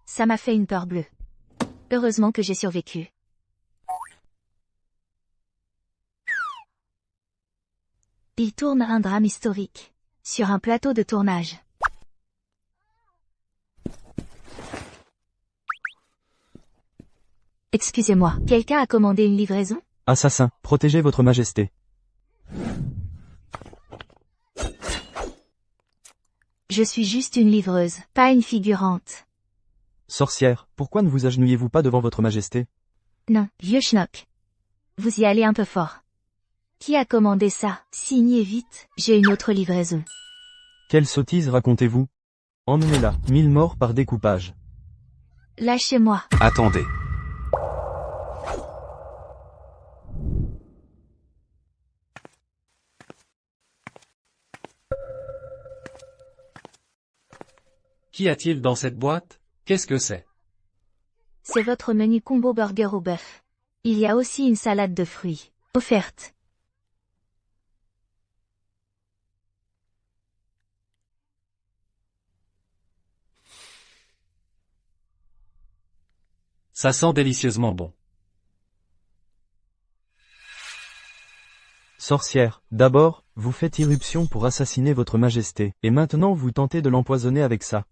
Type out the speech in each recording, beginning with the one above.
Ça m'a fait une peur bleue. Heureusement que j'ai survécu. Il tourne un drame historique. Sur un plateau de tournage. Excusez-moi, quelqu'un a commandé une livraison? Assassin, protégez votre majesté. Je suis juste une livreuse, pas une figurante. Sorcière, pourquoi ne vous agenouillez-vous pas devant votre majesté? Non, vieux schnock. Vous y allez un peu fort. Qui a commandé ça? Signez vite, j'ai une autre livraison. Quelle sottise racontez-vous? Emmenez-la, 1000 morts par découpage. Lâchez-moi. Attendez. Qu'y a-t-il dans cette boîte? Qu'est-ce que c'est? C'est votre menu combo burger au bœuf. Il y a aussi une salade de fruits. Offerte. Ça sent délicieusement bon. Sorcière, d'abord, vous faites irruption pour assassiner votre majesté, et maintenant vous tentez de l'empoisonner avec ça.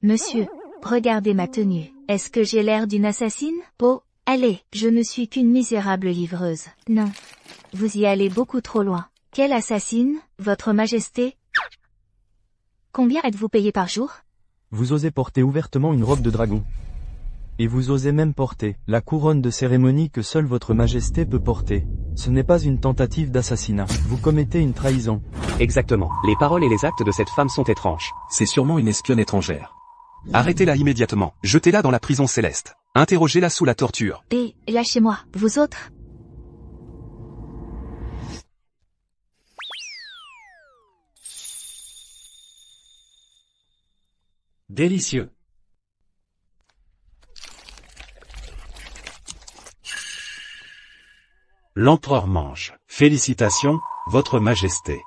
Monsieur, regardez ma tenue. Est-ce que j'ai l'air d'une assassine? Oh, allez, je ne suis qu'une misérable livreuse. Non. Vous y allez beaucoup trop loin. Quelle assassine, votre majesté? Combien êtes-vous payé par jour? Vous osez porter ouvertement une robe de dragon. Et vous osez même porter la couronne de cérémonie que seule votre majesté peut porter. Ce n'est pas une tentative d'assassinat. Vous commettez une trahison. Exactement. Les paroles et les actes de cette femme sont étranges. C'est sûrement une espionne étrangère. Arrêtez-la immédiatement. Jetez-la dans la prison céleste. Interrogez-la sous la torture. Et, lâchez-moi, vous autres. Délicieux. L'empereur mange. Félicitations, votre majesté.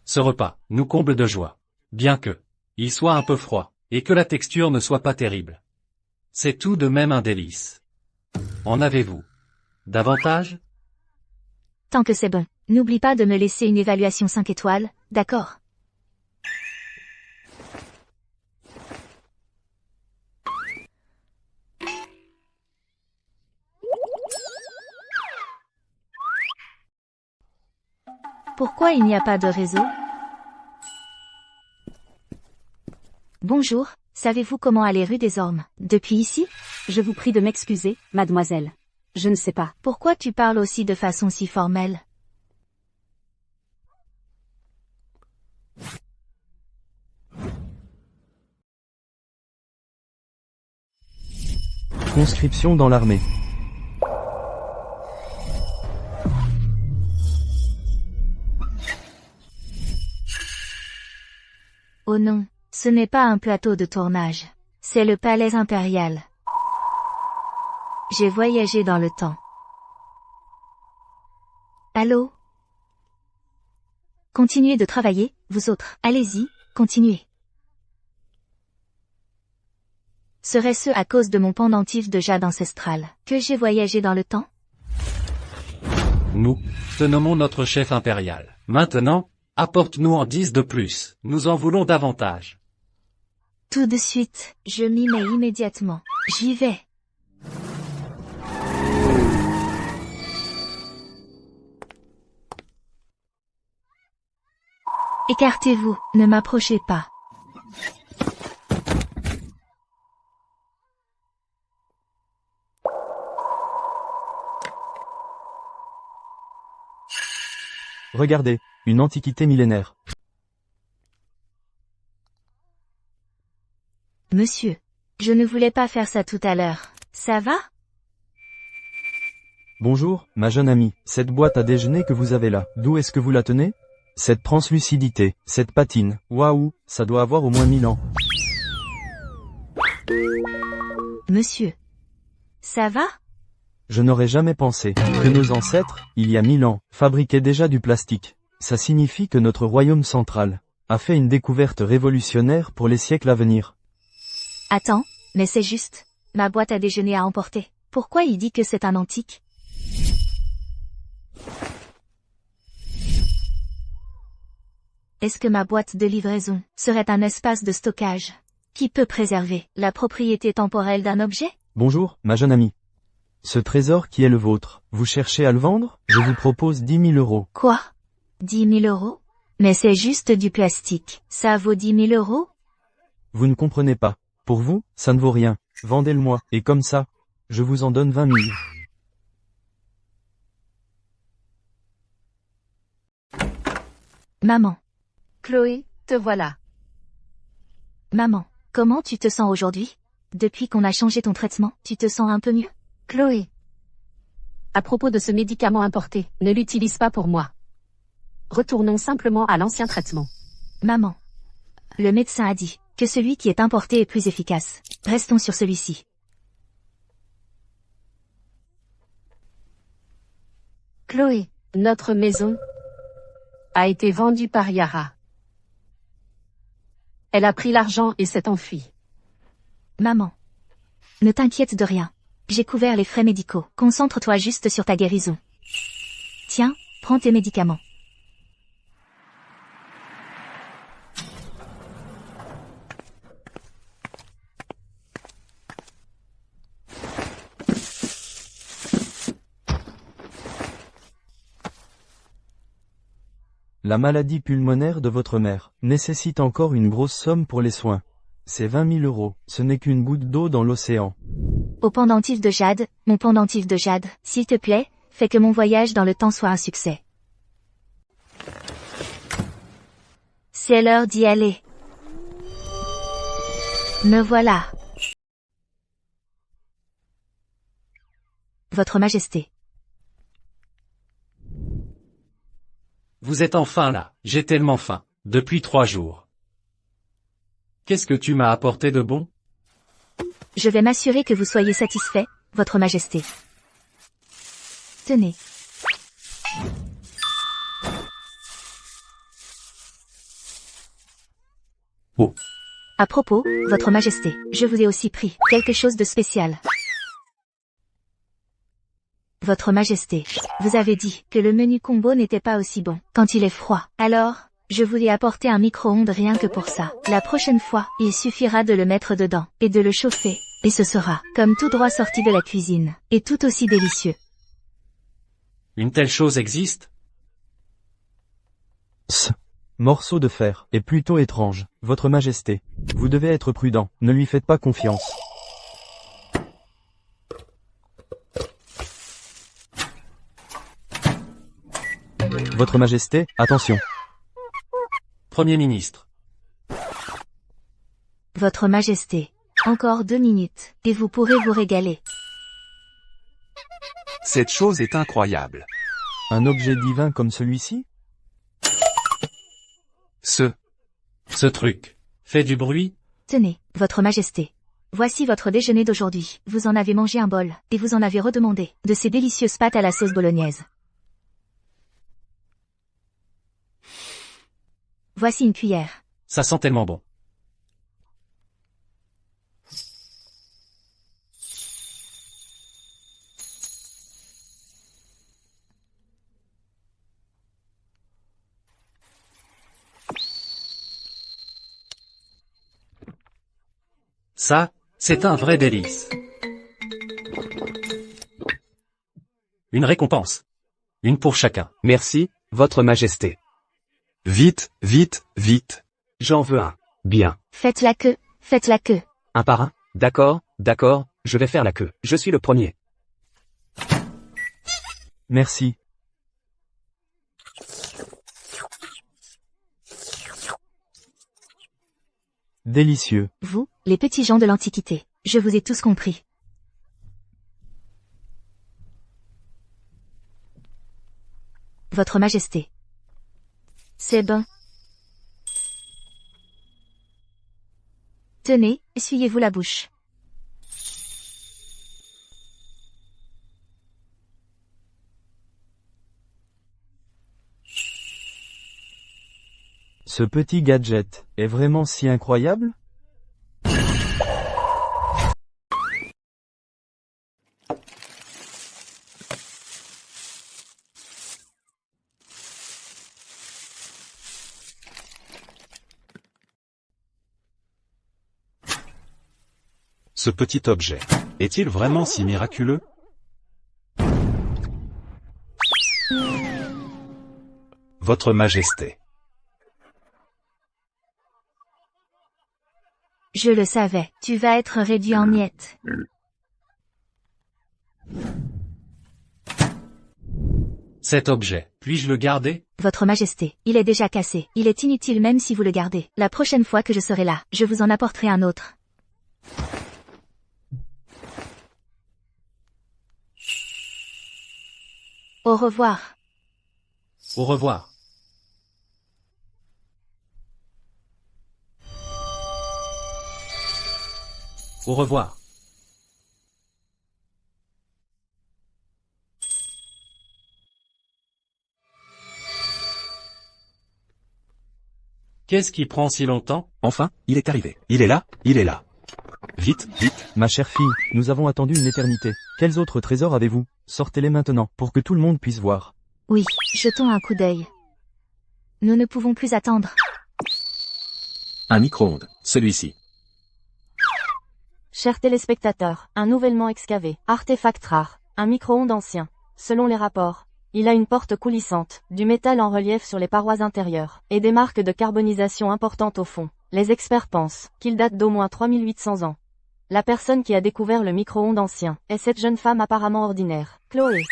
Ce repas nous comble de joie, bien que il soit un peu froid, et que la texture ne soit pas terrible. C'est tout de même un délice. En avez-vous davantage? Tant que c'est bon. N'oublie pas de me laisser une évaluation 5 étoiles, d'accord? Pourquoi il n'y a pas de réseau? Bonjour, savez-vous comment aller rue des Ormes, depuis ici? Je vous prie de m'excuser, mademoiselle. Je ne sais pas. Pourquoi tu parles aussi de façon si formelle? Conscription dans l'armée. Oh non, ce n'est pas un plateau de tournage. C'est le palais impérial. J'ai voyagé dans le temps. Allô? Continuez de travailler, vous autres. Allez-y, continuez. Serait-ce à cause de mon pendentif de jade ancestral que j'ai voyagé dans le temps? Nous te nommons notre chef impérial. Maintenant, apporte-nous en 10 de plus. Nous en voulons davantage. Tout de suite, je m'y mets immédiatement. J'y vais. Écartez-vous, ne m'approchez pas. Regardez, une antiquité millénaire. Monsieur. Je ne voulais pas faire ça tout à l'heure. Ça va? Bonjour, ma jeune amie, cette boîte à déjeuner que vous avez là, d'où est-ce que vous la tenez? Cette translucidité, cette patine, waouh, ça doit avoir au moins 1000 ans. Monsieur. Ça va? Je n'aurais jamais pensé que nos ancêtres, il y a 1000 ans, fabriquaient déjà du plastique. Ça signifie que notre royaume central a fait une découverte révolutionnaire pour les siècles à venir. Attends, mais c'est juste. Ma boîte à déjeuner à emporter. Pourquoi il dit que c'est un antique? Est-ce que ma boîte de livraison serait un espace de stockage qui peut préserver la propriété temporelle d'un objet? Bonjour, ma jeune amie. Ce trésor qui est le vôtre, vous cherchez à le vendre? Je vous propose 10 000 euros. Quoi? 10 000 euros? Mais c'est juste du plastique. Ça vaut 10 000 euros? Vous ne comprenez pas. Pour vous, ça ne vaut rien. Vendez-le-moi, et comme ça, je vous en donne 20 000. Maman. Chloé, te voilà. Maman, comment tu te sens aujourd'hui? Depuis qu'on a changé ton traitement, tu te sens un peu mieux? Chloé. À propos de ce médicament importé, ne l'utilise pas pour moi. Retournons simplement à l'ancien traitement. Maman. Le médecin a dit que celui qui est importé est plus efficace. Restons sur celui-ci. Chloé, notre maison a été vendue par Yara. Elle a pris l'argent et s'est enfuie. Maman. Ne t'inquiète de rien. J'ai couvert les frais médicaux. Concentre-toi juste sur ta guérison. Tiens, prends tes médicaments. La maladie pulmonaire de votre mère nécessite encore une grosse somme pour les soins. C'est 20 000 euros, ce n'est qu'une goutte d'eau dans l'océan. Au pendentif de jade, mon pendentif de jade, s'il te plaît, fais que mon voyage dans le temps soit un succès. C'est l'heure d'y aller. Me voilà. Votre Majesté. Vous êtes enfin là, j'ai tellement faim, depuis 3 jours. Qu'est-ce que tu m'as apporté de bon? Je vais m'assurer que vous soyez satisfait, Votre Majesté. Tenez. Oh. À propos, Votre Majesté, je vous ai aussi pris quelque chose de spécial. Votre Majesté, vous avez dit que le menu combo n'était pas aussi bon quand il est froid. Alors, je vous ai apporté un micro-ondes rien que pour ça. La prochaine fois, il suffira de le mettre dedans et de le chauffer. Et ce sera comme tout droit sorti de la cuisine, et tout aussi délicieux. Une telle chose existe? Ce morceau de fer est plutôt étrange, Votre Majesté. Vous devez être prudent, ne lui faites pas confiance. Votre Majesté, attention. Premier ministre. Votre Majesté, encore 2 minutes, et vous pourrez vous régaler. Cette chose est incroyable. Un objet divin comme celui-ci? Ce truc fait du bruit? Tenez, Votre Majesté. Voici votre déjeuner d'aujourd'hui. Vous en avez mangé un bol, et vous en avez redemandé, de ces délicieuses pâtes à la sauce bolognaise. Voici une cuillère. Ça sent tellement bon. Ça, c'est un vrai délice. Une récompense. Une pour chacun. Merci, Votre Majesté. Vite, vite, vite. J'en veux un. Bien. Faites la queue, faites la queue. Un par un? D'accord, d'accord, je vais faire la queue. Je suis le premier. Merci. Délicieux. Vous, les petits gens de l'Antiquité, je vous ai tous compris. Votre Majesté. C'est bon. Tenez, essuyez-vous la bouche. Ce petit gadget est vraiment si incroyable? Ce petit objet est-il vraiment si miraculeux? Votre Majesté. Je le savais, tu vas être réduit en miettes. Cet objet, puis-je le garder? Votre Majesté, il est déjà cassé. Il est inutile même si vous le gardez. La prochaine fois que je serai là, je vous en apporterai un autre. Au revoir. Au revoir. Au revoir. Qu'est-ce qui prend si longtemps? Enfin, il est arrivé. Il est là, il est là. Vite, vite. Ma chère fille, nous avons attendu une éternité. Quels autres trésors avez-vous? Sortez-les maintenant, pour que tout le monde puisse voir. Oui, jetons un coup d'œil. Nous ne pouvons plus attendre. Un micro-ondes, celui-ci. Chers téléspectateurs, un nouvellement excavé, artefact rare, un micro-ondes ancien. Selon les rapports, il a une porte coulissante, du métal en relief sur les parois intérieures, et des marques de carbonisation importantes au fond. Les experts pensent qu'il date d'au moins 3800 ans. La personne qui a découvert le micro-ondes ancien est cette jeune femme apparemment ordinaire, Chloé.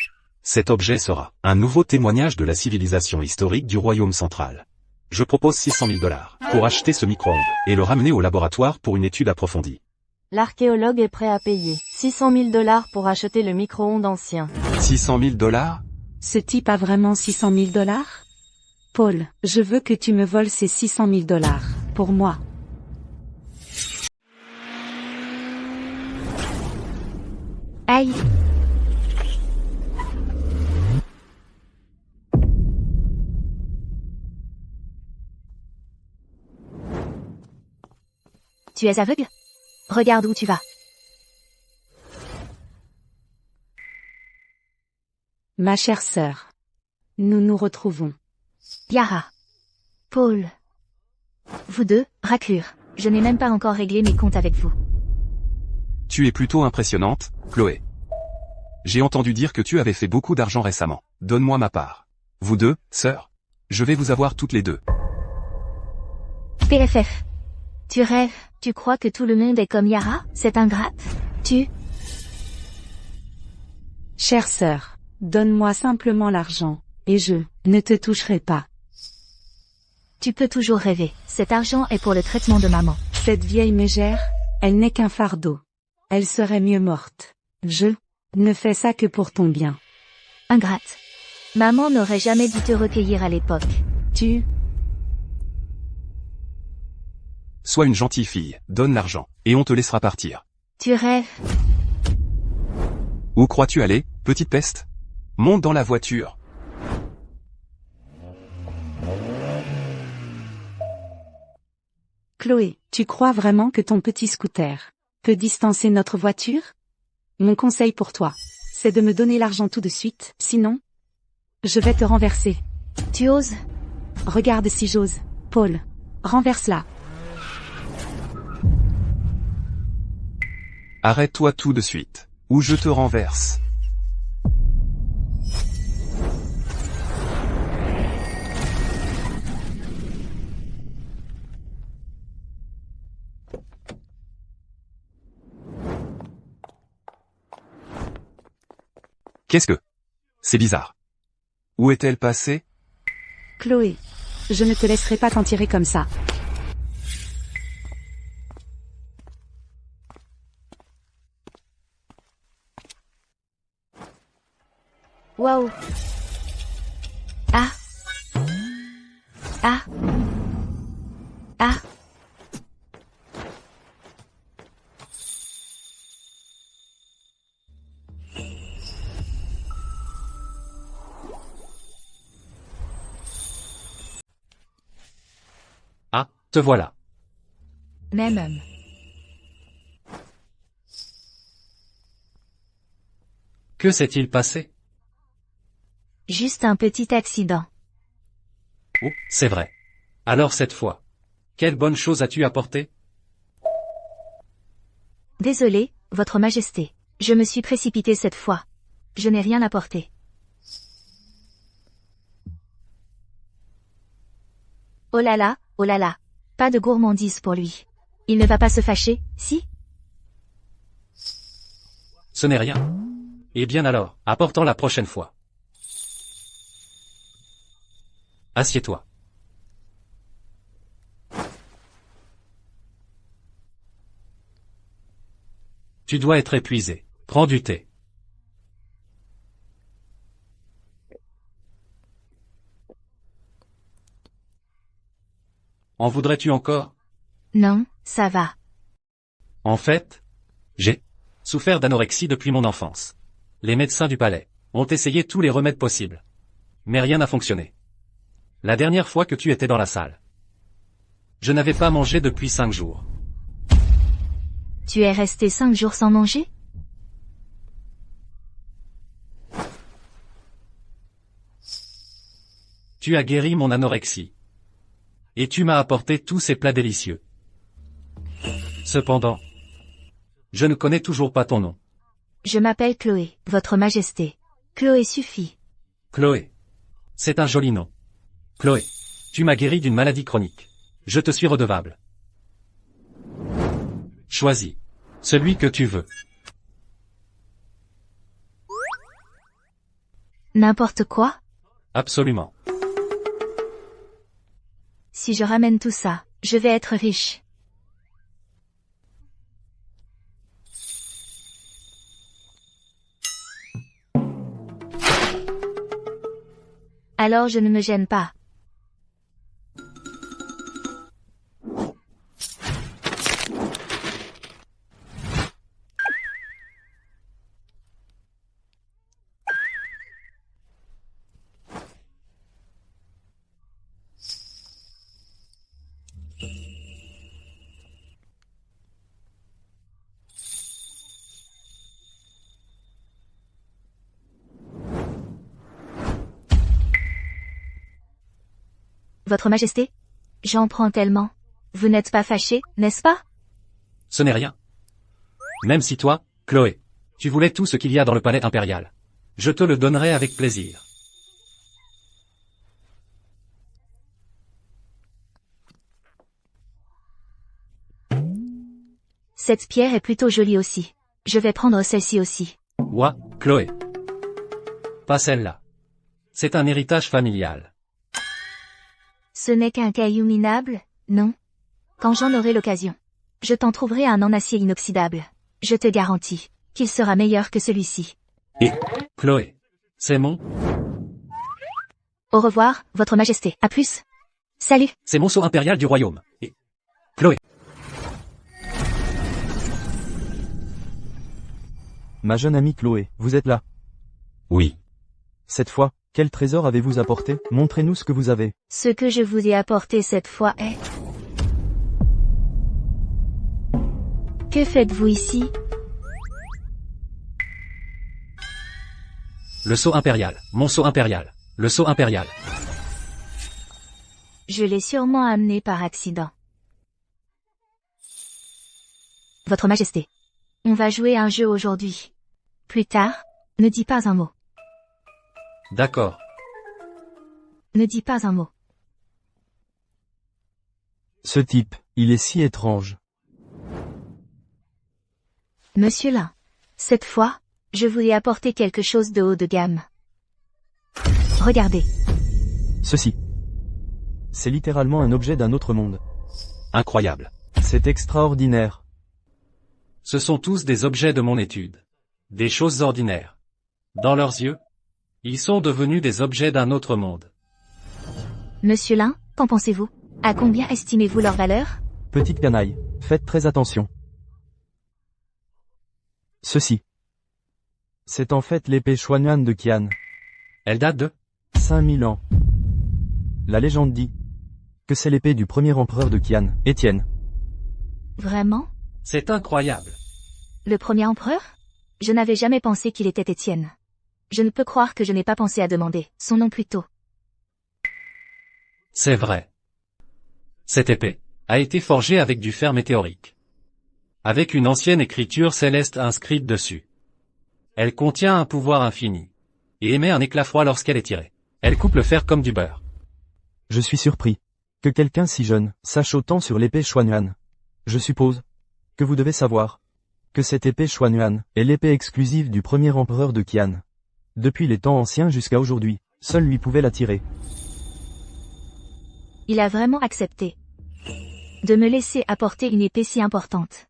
Cet objet sera un nouveau témoignage de la civilisation historique du royaume central. Je propose 600 000 $ pour acheter ce micro-ondes et le ramener au laboratoire pour une étude approfondie. L'archéologue est prêt à payer 600 000 $ pour acheter le micro-ondes ancien. 600 000 $? Ce type a vraiment 600 000 $? Paul, je veux que tu me voles ces 600 000 $, pour moi. Aïe! Tu es aveugle? Regarde où tu vas. Ma chère sœur. Nous nous retrouvons. Yara. Paul. Vous deux, raclure. Je n'ai même pas encore réglé mes comptes avec vous. Tu es plutôt impressionnante, Chloé. J'ai entendu dire que tu avais fait beaucoup d'argent récemment. Donne-moi ma part. Vous deux, sœurs. Je vais vous avoir toutes les deux. PFF. Tu rêves, tu crois que tout le monde est comme Yara, cette ingrate? Chère sœur, donne-moi simplement l'argent, et je ne te toucherai pas. Tu peux toujours rêver, cet argent est pour le traitement de maman. Cette vieille mégère, elle n'est qu'un fardeau. Elle serait mieux morte. Je ne fais ça que pour ton bien. Ingrate. Maman n'aurait jamais dû te recueillir à l'époque. Sois une gentille fille, donne l'argent, et on te laissera partir. Tu rêves. Où crois-tu aller, petite peste? Monte dans la voiture. Chloé, tu crois vraiment que ton petit scooter peut distancer notre voiture? Mon conseil pour toi, c'est de me donner l'argent tout de suite, sinon, je vais te renverser. Tu oses? Regarde si j'ose. Paul, renverse-la. Arrête-toi tout de suite, ou je te renverse. Qu'est-ce que... C'est bizarre. Où est-elle passée? Chloé, je ne te laisserai pas t'en tirer comme ça. Waouh. Ah. Ah. Ah. Ah, te voilà. Même homme. Que s'est-il passé? Juste un petit accident. Oh, c'est vrai. Alors cette fois, quelle bonne chose as-tu apporté? Désolé, Votre Majesté. Je me suis précipité cette fois. Je n'ai rien apporté. Oh là là, oh là là. Pas de gourmandise pour lui. Il ne va pas se fâcher, si? Ce n'est rien. Eh bien alors, apportons la prochaine fois. Assieds-toi. Tu dois être épuisé. Prends du thé. En voudrais-tu encore? Non, ça va. En fait, j'ai souffert d'anorexie depuis mon enfance. Les médecins du palais ont essayé tous les remèdes possibles. Mais rien n'a fonctionné. La dernière fois que tu étais dans la salle, je n'avais pas mangé depuis 5 jours. Tu es resté 5 jours sans manger? Tu as guéri mon anorexie. Et tu m'as apporté tous ces plats délicieux. Cependant, je ne connais toujours pas ton nom. Je m'appelle Chloé, Votre Majesté. Chloé suffit. Chloé. C'est un joli nom. Chloé, tu m'as guéri d'une maladie chronique. Je te suis redevable. Choisis celui que tu veux. N'importe quoi? Absolument. Si je ramène tout ça, je vais être riche. Alors je ne me gêne pas. Votre Majesté? J'en prends tellement. Vous n'êtes pas fâché, n'est-ce pas? Ce n'est rien. Même si toi, Chloé, tu voulais tout ce qu'il y a dans le palais impérial. Je te le donnerai avec plaisir. Cette pierre est plutôt jolie aussi. Je vais prendre celle-ci aussi. Ouah, Chloé. Pas celle-là. C'est un héritage familial. Ce n'est qu'un caillou minable, non? Quand j'en aurai l'occasion, je t'en trouverai un en acier inoxydable. Je te garantis qu'il sera meilleur que celui-ci. Et, Chloé, c'est mon... Au revoir, Votre Majesté. À plus. Salut. C'est mon sceau impérial du royaume. Et, Chloé. Ma jeune amie Chloé, vous êtes là. Oui. Cette fois, quel trésor avez-vous apporté? Montrez-nous ce que vous avez. Ce que je vous ai apporté cette fois est... Que faites-vous ici? Le sceau impérial. Mon sceau impérial. Le sceau impérial. Je l'ai sûrement amené par accident. Votre Majesté. On va jouer à un jeu aujourd'hui. Plus tard, ne dis pas un mot. D'accord. Ne dis pas un mot. Ce type, il est si étrange. Monsieur Lin. Cette fois, je vous ai apporté quelque chose de haut de gamme. Regardez. Ceci. C'est littéralement un objet d'un autre monde. Incroyable. C'est extraordinaire. Ce sont tous des objets de mon étude. Des choses ordinaires. Dans leurs yeux, Ils sont devenus des objets d'un autre monde. Monsieur Lin, qu'en pensez-vous? À combien estimez-vous leur valeur? Petite canaille, faites très attention. Ceci. C'est en fait l'épée Xuanyuan de Qian. Elle date de 5000 ans. La légende dit que c'est l'épée du premier empereur de Qian, Étienne. Vraiment? C'est incroyable. Le premier empereur? Je n'avais jamais pensé qu'il était Étienne. Je ne peux croire que je n'ai pas pensé à demander son nom plus tôt. C'est vrai. Cette épée a été forgée avec du fer météorique, avec une ancienne écriture céleste inscrite dessus. Elle contient un pouvoir infini, et émet un éclat froid lorsqu'elle est tirée. Elle coupe le fer comme du beurre. Je suis surpris que quelqu'un si jeune sache autant sur l'épée Xuanyuan. Je suppose que vous devez savoir que cette épée Xuanyuan est l'épée exclusive du premier empereur de Qian. Depuis les temps anciens jusqu'à aujourd'hui, seul lui pouvait la tirer. Il a vraiment accepté de me laisser apporter une épée si importante.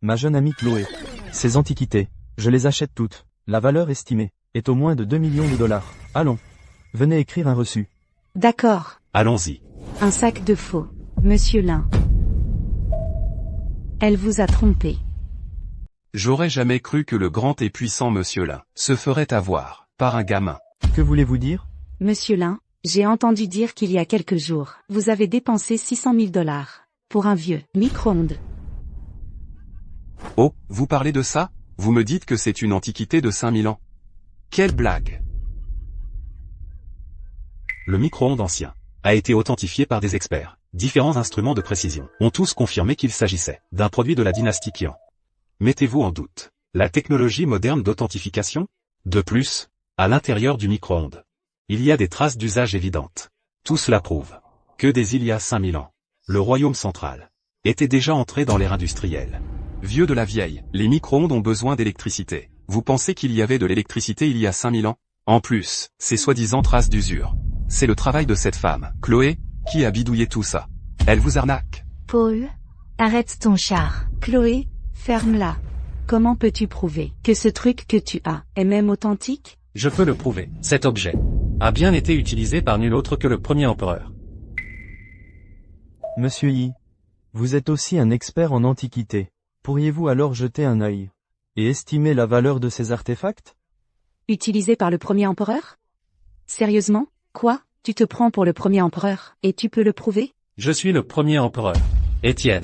Ma jeune amie Chloé, ces antiquités, je les achète toutes. La valeur estimée est au moins de 2 millions de dollars. Allons, venez écrire un reçu. D'accord. Allons-y. Un sac de faux. Monsieur Lin. Elle vous a trompé. J'aurais jamais cru que le grand et puissant monsieur Lin se ferait avoir par un gamin. Que voulez-vous dire? Monsieur Lin, j'ai entendu dire qu'il y a quelques jours, vous avez dépensé 600 000 dollars pour un vieux micro-ondes. Oh, vous parlez de ça? Vous me dites que c'est une antiquité de 5000 ans. Quelle blague! Le micro-ondes ancien a été authentifié par des experts. Différents instruments de précision ont tous confirmé qu'il s'agissait d'un produit de la dynastie Qian. Mettez-vous en doute la technologie moderne d'authentification? De plus, à l'intérieur du micro-ondes, il y a des traces d'usage évidentes. Tout cela prouve que dès il y a 5000 ans, le royaume central était déjà entré dans l'ère industrielle. Vieux de la vieille, les micro-ondes ont besoin d'électricité. Vous pensez qu'il y avait de l'électricité il y a 5000 ans? En plus, ces soi-disant traces d'usure, c'est le travail de cette femme, Chloé, qui a bidouillé tout ça. Elle vous arnaque. Paul, arrête ton char. Chloé, ferme-la. Comment peux-tu prouver que ce truc que tu as est même authentique? Je peux le prouver. Cet objet a bien été utilisé par nul autre que le premier empereur. Monsieur Yi, vous êtes aussi un expert en antiquité. Pourriez-vous alors jeter un œil et estimer la valeur de ces artefacts? Utilisé par le premier empereur? Sérieusement? Quoi? Tu te prends pour le premier empereur, et tu peux le prouver? Je suis le premier empereur, Étienne.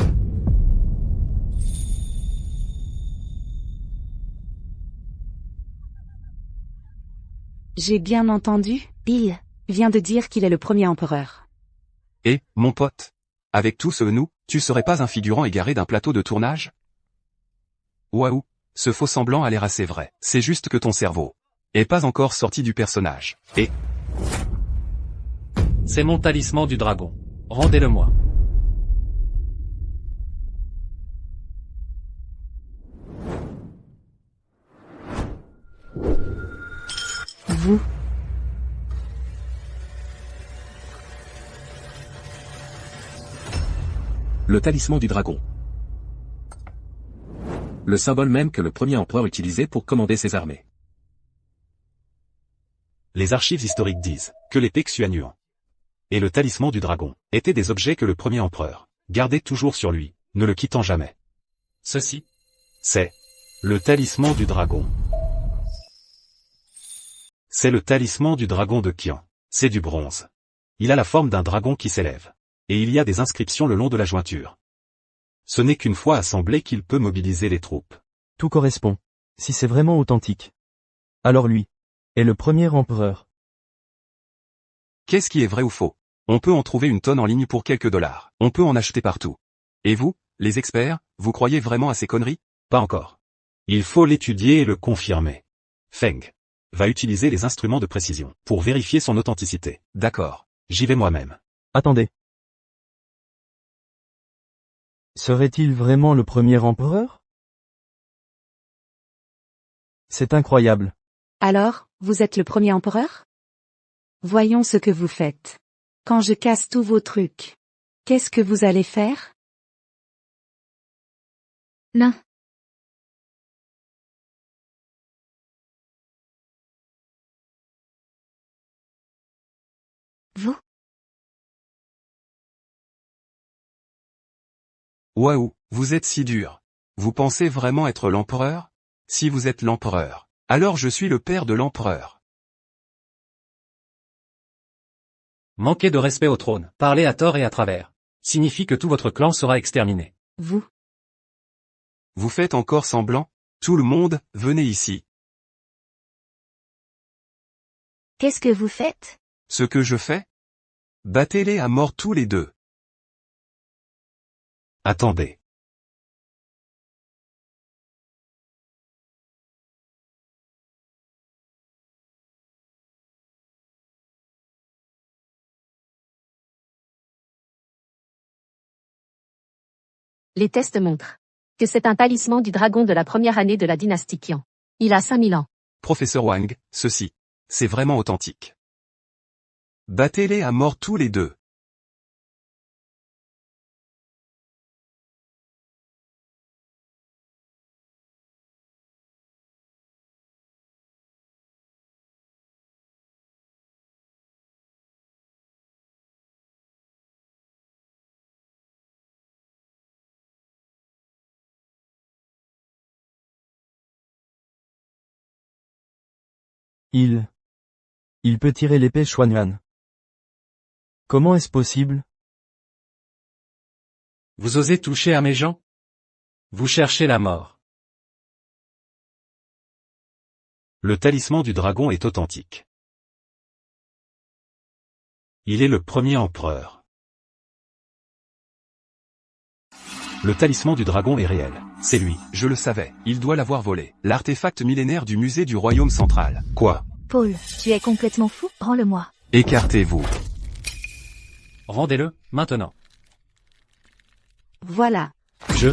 J'ai bien entendu, Bill, vient de dire qu'il est le premier empereur. Et, mon pote, avec tout ce nous, tu serais pas un figurant égaré d'un plateau de tournage? Waouh, ce faux semblant a l'air assez vrai. C'est juste que ton cerveau est pas encore sorti du personnage. Et C'est mon talisman du dragon. Rendez-le-moi. Vous. Le talisman du dragon. Le symbole même que le premier empereur utilisait pour commander ses armées. Les archives historiques disent que l'épée Xuanyuan et le talisman du dragon étaient des objets que le premier empereur gardait toujours sur lui, ne le quittant jamais. Ceci, C'est le talisman du dragon. C'est le talisman du dragon de Qian. C'est du bronze. Il a la forme d'un dragon qui s'élève. Et il y a des inscriptions le long de la jointure. Ce n'est qu'une fois assemblé qu'il peut mobiliser les troupes. Tout correspond. Si c'est vraiment authentique. Alors lui est le premier empereur. qu'est-ce qui est vrai ou faux? On peut en trouver une tonne en ligne pour quelques dollars. On peut en acheter partout. Et vous, les experts, vous croyez vraiment à ces conneries? Pas encore. Il faut l'étudier et le confirmer. Feng va utiliser les instruments de précision pour vérifier son authenticité. D'accord. J'y vais moi-même. Attendez. Serait-il vraiment le premier empereur? C'est incroyable. Alors, vous êtes le premier empereur? Voyons ce que vous faites. Quand je casse tous vos trucs, qu'est-ce que vous allez faire? Non. Waouh, vous êtes si dur. Vous pensez vraiment être l'empereur? Si vous êtes l'empereur, alors je suis le père de l'empereur. Manquer de respect au trône, parler à tort et à travers, signifie que tout votre clan sera exterminé. Vous. Vous faites encore semblant? Tout le monde, venez ici. Qu'est-ce que vous faites? Ce que je fais? Battez-les à mort tous les deux. Attendez. Les tests montrent que c'est un talisman du dragon de la première année de la dynastie Qian. Il a 5000 ans. Professeur Wang, ceci. C'est vraiment authentique. Battez-les à mort tous les deux. Il peut tirer l'épée Xuanyuan. Comment est-ce possible? Vous osez toucher à mes gens? Vous cherchez la mort. Le talisman du dragon est authentique. Il est le premier empereur. Le talisman du dragon est réel. C'est lui, je le savais. Il doit l'avoir volé. L'artefact millénaire du musée du royaume central. Quoi? Paul, tu es complètement fou? Rends-le-moi. Écartez-vous. Rendez-le, maintenant. Voilà. Je...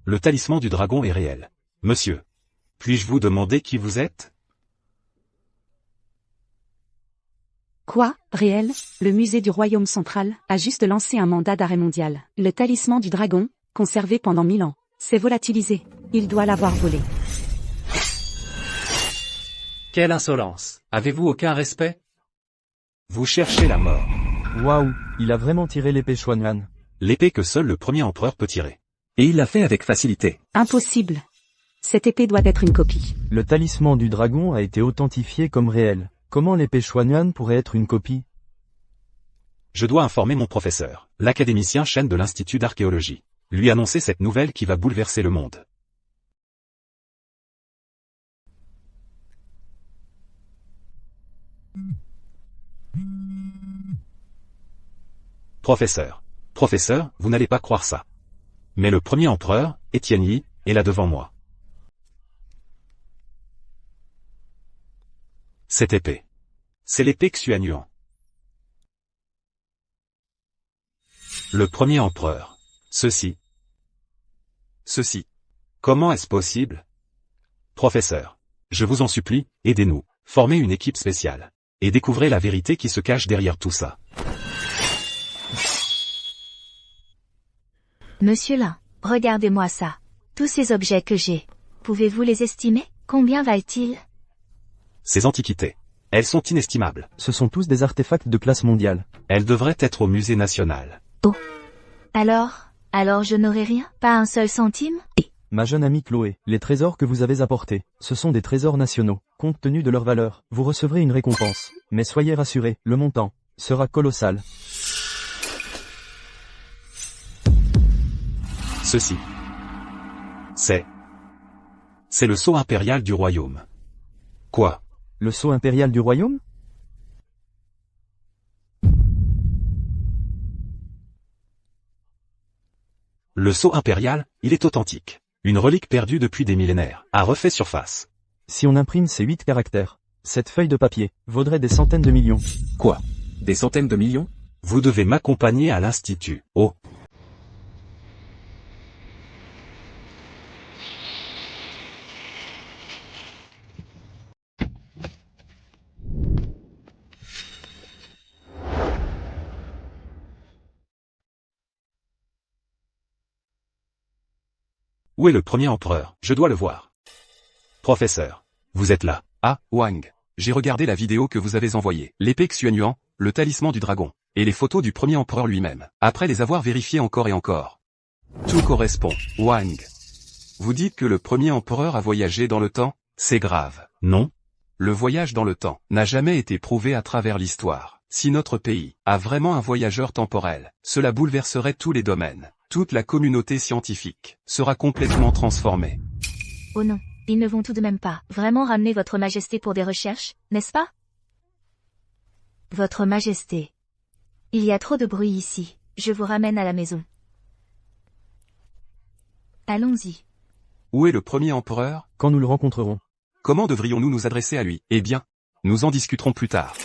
Le talisman du dragon est réel. Monsieur. Puis-je vous demander qui vous êtes? Quoi, réel? Le musée du royaume central a juste lancé un mandat d'arrêt mondial. Le talisman du dragon, conservé pendant 1000 ans, s'est volatilisé. Il doit l'avoir volé. Quelle insolence. Avez-vous aucun respect? Vous cherchez la mort. Waouh, il a vraiment tiré l'épée Xuanyuan. L'épée que seul le premier empereur peut tirer. Et il l'a fait avec facilité. Impossible. Cette épée doit être une copie. Le talisman du dragon a été authentifié comme réel. Comment l'épée Xuanyuan pourrait être une copie? Je dois informer mon professeur, l'académicien Shen de l'Institut d'archéologie. Lui annoncer cette nouvelle qui va bouleverser le monde. Professeur, vous n'allez pas croire ça. Mais le premier empereur, Étienne Yi, est là devant moi. Cette épée. C'est l'épée Xuanyuan. Le premier empereur. Ceci. Comment est-ce possible? Professeur. Je vous en supplie, aidez-nous. Formez une équipe spéciale. Et découvrez la vérité qui se cache derrière tout ça. Monsieur là, regardez-moi ça. Tous ces objets que j'ai. Pouvez-vous les estimer? Combien valent-ils? Ces antiquités. Elles sont inestimables. Ce sont tous des artefacts de classe mondiale. Elles devraient être au musée national. Oh. Alors je n'aurai rien? Pas un seul centime? Ma jeune amie Chloé, les trésors que vous avez apportés, ce sont des trésors nationaux. Compte tenu de leur valeur, vous recevrez une récompense. Mais soyez rassurés, le montant sera colossal. Ceci. C'est le sceau impérial du royaume. Quoi? Le sceau impérial du royaume? Le sceau impérial, il est authentique. Une relique perdue depuis des millénaires, a refait surface. Si on imprime ces 8 caractères, cette feuille de papier vaudrait des centaines de millions. Quoi? Des centaines de millions? Vous devez m'accompagner à l'institut. Oh. Où est le premier empereur? Je dois le voir. Professeur, vous êtes là. Ah, Wang. J'ai regardé la vidéo que vous avez envoyée. L'épée Xuanyuan, le talisman du dragon, et les photos du premier empereur lui-même, après les avoir vérifiées encore et encore. Tout correspond. Wang. Vous dites que le premier empereur a voyagé dans le temps? C'est grave. Non? Le voyage dans le temps n'a jamais été prouvé à travers l'histoire. Si notre pays a vraiment un voyageur temporel, cela bouleverserait tous les domaines. Toute la communauté scientifique sera complètement transformée. Oh non, ils ne vont tout de même pas vraiment ramener votre majesté pour des recherches, n'est-ce pas? Votre majesté. Il y a trop de bruit ici, je vous ramène à la maison. Allons-y. Où est le premier empereur? Quand nous le rencontrerons. Comment devrions-nous nous adresser à lui? Eh bien, nous en discuterons plus tard.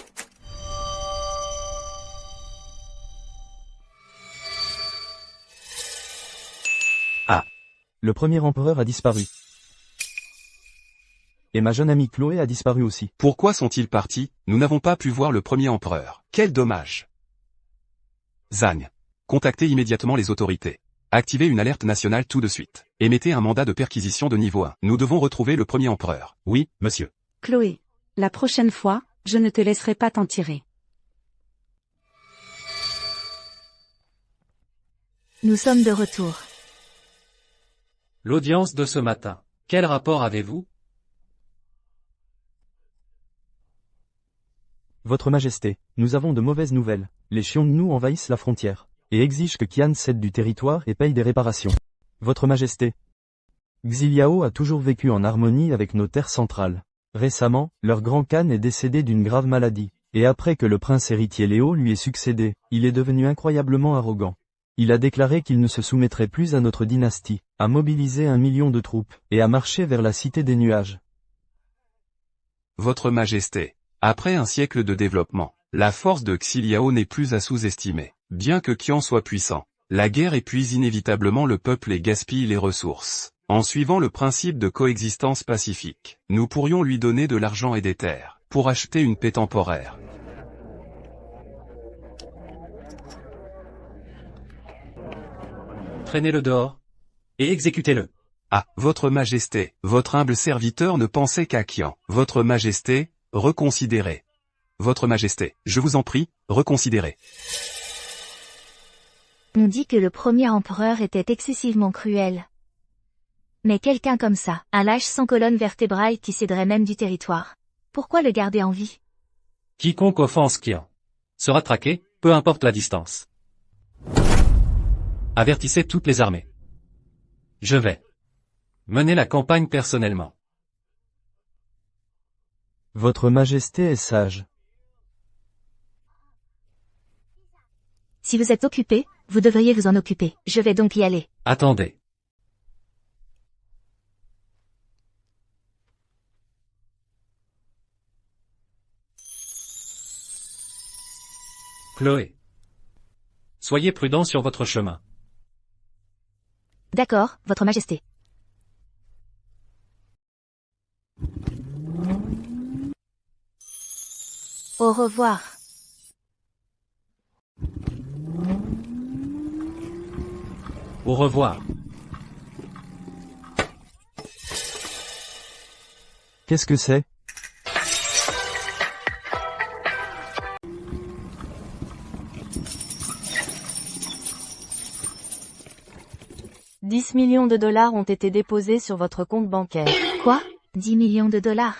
Le premier empereur a disparu. Et ma jeune amie Chloé a disparu aussi. Pourquoi sont-ils partis? Nous n'avons pas pu voir le premier empereur. Quel dommage. Zhang. Contactez immédiatement les autorités. Activez une alerte nationale tout de suite. Émettez un mandat de perquisition de niveau 1. Nous devons retrouver le premier empereur. Oui, monsieur. Chloé, la prochaine fois, je ne te laisserai pas t'en tirer. Nous sommes de retour. L'audience de ce matin. Quel rapport avez-vous? Votre Majesté, nous avons de mauvaises nouvelles. Les Xiongnu envahissent la frontière, et exigent que Qian cède du territoire et paye des réparations. Votre Majesté. Xiliao a toujours vécu en harmonie avec nos terres centrales. Récemment, leur grand khan est décédé d'une grave maladie, et après que le prince héritier Léo lui ait succédé, il est devenu incroyablement arrogant. Il a déclaré qu'il ne se soumettrait plus à notre dynastie, a mobilisé 1 million de troupes, et a marché vers la cité des nuages. Votre Majesté, après un siècle de développement, la force de Xiliao n'est plus à sous-estimer. Bien que Qian soit puissant, la guerre épuise inévitablement le peuple et gaspille les ressources. En suivant le principe de coexistence pacifique, nous pourrions lui donner de l'argent et des terres, pour acheter une paix temporaire. Traînez-le dehors. Et exécutez-le. Ah, Votre Majesté, votre humble serviteur ne pensait qu'à Qian. Votre Majesté, reconsidérez. Votre Majesté, je vous en prie, reconsidérez. On dit que le premier empereur était excessivement cruel. Mais quelqu'un comme ça, un lâche sans colonne vertébrale qui céderait même du territoire. Pourquoi le garder en vie? Quiconque offense Qian sera traqué, peu importe la distance. Avertissez toutes les armées. Je vais mener la campagne personnellement. Votre Majesté est sage. Si vous êtes occupé, vous devriez vous en occuper. Je vais donc y aller. Attendez. Chloé. Soyez prudent sur votre chemin. D'accord, Votre Majesté. Au revoir. Au revoir. Qu'est-ce que c'est? « 10 millions de dollars ont été déposés sur votre compte bancaire. » Quoi? 10 millions de dollars?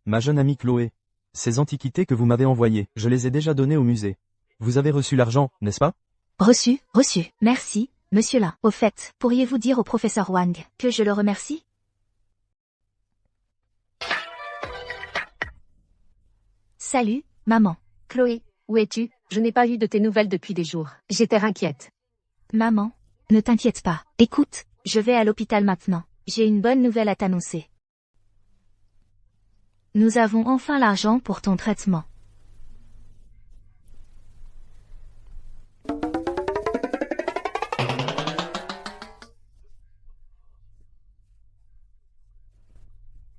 Ma jeune amie Chloé. Ces antiquités que vous m'avez envoyées, je les ai déjà données au musée. Vous avez reçu l'argent, n'est-ce pas? Reçu, reçu. Merci, monsieur là. Au fait, pourriez-vous dire au professeur Wang que je le remercie? Salut, maman. Chloé, où es-tu? Je n'ai pas eu de tes nouvelles depuis des jours. J'étais inquiète. Maman, ne t'inquiète pas. Écoute, je vais à l'hôpital maintenant. J'ai une bonne nouvelle à t'annoncer. Nous avons enfin l'argent pour ton traitement.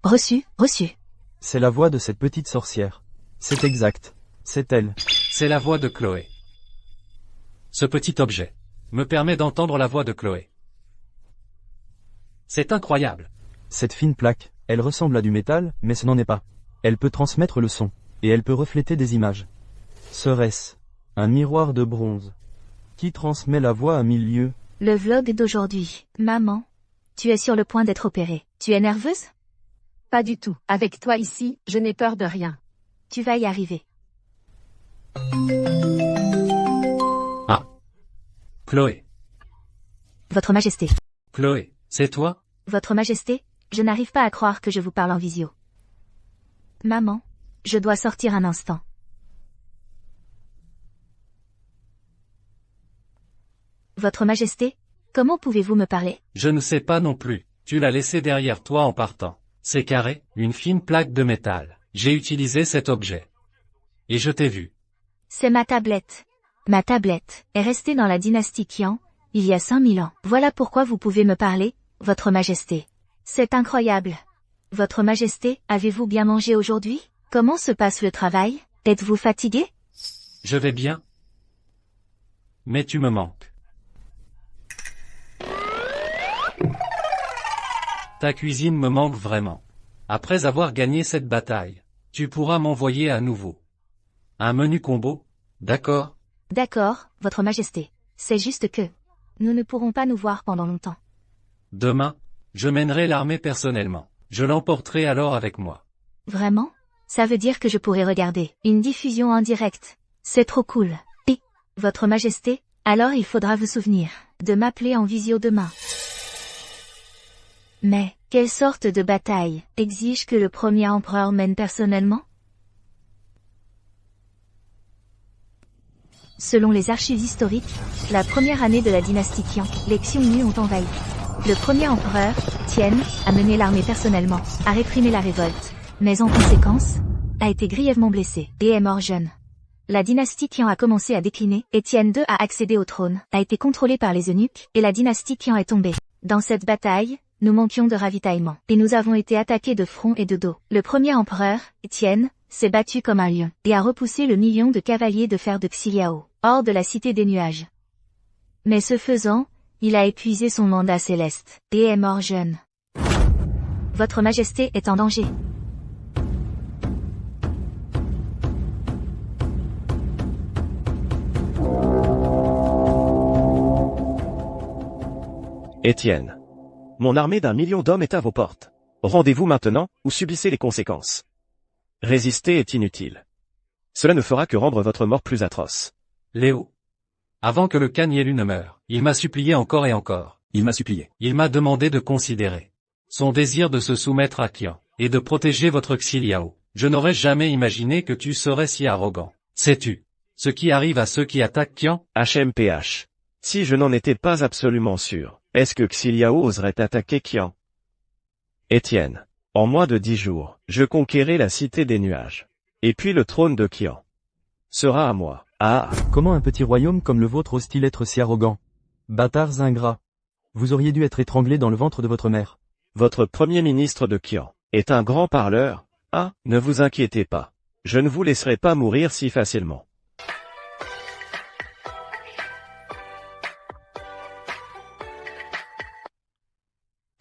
Reçu, reçu. C'est la voix de cette petite sorcière. C'est exact. C'est elle. C'est la voix de Chloé. Ce petit objet me permet d'entendre la voix de Chloé. C'est incroyable. Cette fine plaque, elle ressemble à du métal, mais ce n'en est pas. Elle peut transmettre le son, et elle peut refléter des images. Serait-ce un miroir de bronze qui transmet la voix à 1000 lieues? Le vlog d'aujourd'hui. Maman, tu es sur le point d'être opérée. Tu es nerveuse? Pas du tout. Avec toi ici, je n'ai peur de rien. Tu vas y arriver. Ah. Chloé. Votre Majesté. Chloé, c'est toi? Votre Majesté, je n'arrive pas à croire que je vous parle en visio. Maman, je dois sortir un instant. Votre Majesté, comment pouvez-vous me parler? Je ne sais pas non plus. Tu l'as laissé derrière toi en partant. C'est carré, une fine plaque de métal. J'ai utilisé cet objet. Et je t'ai vu. C'est ma tablette. Ma tablette est restée dans la dynastie Qian, il y a 5000 ans. Voilà pourquoi vous pouvez me parler, Votre Majesté. C'est incroyable. Votre Majesté, avez-vous bien mangé aujourd'hui? Comment se passe le travail? Êtes-vous fatigué? Je vais bien. Mais tu me manques. Ta cuisine me manque vraiment. Après avoir gagné cette bataille, tu pourras m'envoyer à nouveau un menu combo, d'accord? D'accord, Votre Majesté. C'est juste que nous ne pourrons pas nous voir pendant longtemps. Demain, je mènerai l'armée personnellement. Je l'emporterai alors avec moi. Vraiment? Ça veut dire que je pourrai regarder une diffusion en direct. C'est trop cool. Et, Votre Majesté, alors il faudra vous souvenir de m'appeler en visio demain. Mais, quelle sorte de bataille exige que le premier empereur mène personnellement? Selon les archives historiques, la première année de la dynastie Qian, les Xiongnu ont envahi. Le premier empereur, Tian, a mené l'armée personnellement, a réprimé la révolte, mais en conséquence, a été grièvement blessé et est mort jeune. La dynastie Qian a commencé à décliner, et Tian II a accédé au trône, a été contrôlé par les eunuques, et la dynastie Qian est tombée. Dans cette bataille, nous manquions de ravitaillement, et nous avons été attaqués de front et de dos. Le premier empereur, Tian, s'est battu comme un lion, et a repoussé le million de cavaliers de fer de Xiliao, hors de la cité des nuages. Mais ce faisant, il a épuisé son mandat céleste, et est mort jeune. Votre Majesté est en danger. Étienne. Mon armée d'1 million d'hommes est à vos portes. Rendez-vous maintenant, ou subissez les conséquences. Résister est inutile. Cela ne fera que rendre votre mort plus atroce. Léo. Avant que le Khan Yelu ne meure, il m'a supplié encore et encore. Il m'a supplié. Il m'a demandé de considérer son désir de se soumettre à Qian, et de protéger votre Xiliao. Je n'aurais jamais imaginé que tu serais si arrogant. Sais-tu ce qui arrive à ceux qui attaquent Qian? HMPH. Si je n'en étais pas absolument sûr, est-ce que Xiliao oserait attaquer Qian? Étienne. En moins de 10 jours, je conquérai la cité des nuages. Et puis le trône de Qian sera à moi. Ah! Comment un petit royaume comme le vôtre ose-t-il être si arrogant? Bâtards ingrats. Vous auriez dû être étranglé dans le ventre de votre mère. Votre premier ministre de Qian est un grand parleur. Ah, ne vous inquiétez pas. Je ne vous laisserai pas mourir si facilement.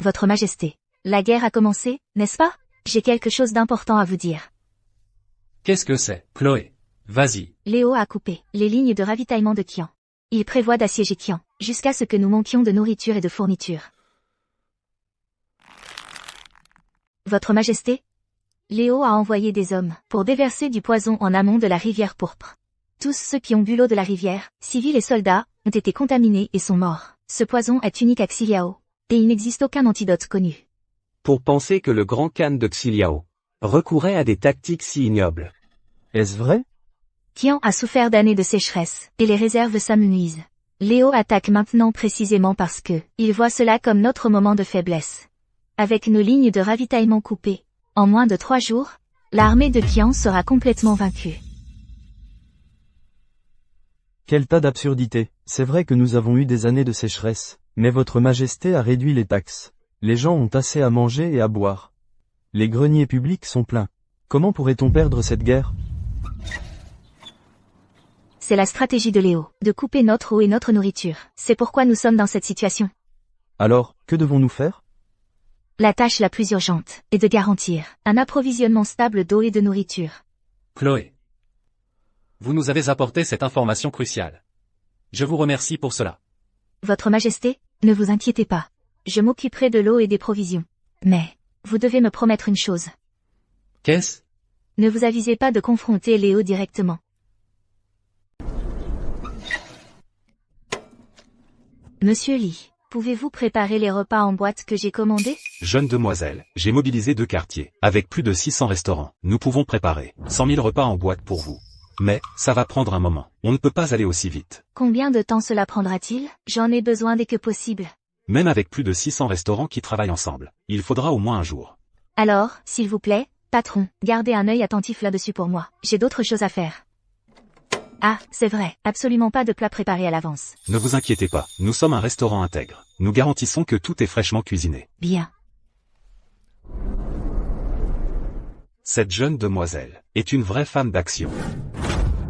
Votre Majesté, la guerre a commencé, n'est-ce pas? J'ai quelque chose d'important à vous dire. Qu'est-ce que c'est, Chloé? Vas-y. Léo a coupé les lignes de ravitaillement de Qian. Il prévoit d'assiéger Qian, jusqu'à ce que nous manquions de nourriture et de fournitures. Votre Majesté, Léo a envoyé des hommes pour déverser du poison en amont de la rivière pourpre. Tous ceux qui ont bu l'eau de la rivière, civils et soldats, ont été contaminés et sont morts. Ce poison est unique à Xiliao, et il n'existe aucun antidote connu. Pour penser que le grand Khan de Xiliao recourait à des tactiques si ignobles. Est-ce vrai? Qian a souffert d'années de sécheresse, et les réserves s'amenuisent. Léo attaque maintenant précisément parce que il voit cela comme notre moment de faiblesse. Avec nos lignes de ravitaillement coupées, en moins de 3 jours, l'armée de Qian sera complètement vaincue. Quel tas d'absurdités. C'est vrai que nous avons eu des années de sécheresse, mais votre Majesté a réduit les taxes. Les gens ont assez à manger et à boire. Les greniers publics sont pleins. Comment pourrait-on perdre cette guerre? C'est la stratégie de Léo, de couper notre eau et notre nourriture. C'est pourquoi nous sommes dans cette situation. Alors, que devons-nous faire? La tâche la plus urgente est de garantir un approvisionnement stable d'eau et de nourriture. Chloé. Vous nous avez apporté cette information cruciale. Je vous remercie pour cela. Votre Majesté, ne vous inquiétez pas. Je m'occuperai de l'eau et des provisions. Mais, vous devez me promettre une chose. Qu'est-ce? Ne vous avisez pas de confronter Léo directement. Monsieur Lee, pouvez-vous préparer les repas en boîte que j'ai commandés? Jeune demoiselle, j'ai mobilisé 2 quartiers, avec plus de 600 restaurants. Nous pouvons préparer 100 000 repas en boîte pour vous. Mais, ça va prendre un moment. On ne peut pas aller aussi vite. Combien de temps cela prendra-t-il? J'en ai besoin dès que possible. Même avec plus de 600 restaurants qui travaillent ensemble, il faudra au moins un jour. Alors, s'il vous plaît, patron, gardez un œil attentif là-dessus pour moi. J'ai d'autres choses à faire. Ah, c'est vrai, absolument pas de plat préparé à l'avance. Ne vous inquiétez pas, nous sommes un restaurant intègre. Nous garantissons que tout est fraîchement cuisiné. Bien. Cette jeune demoiselle est une vraie femme d'action.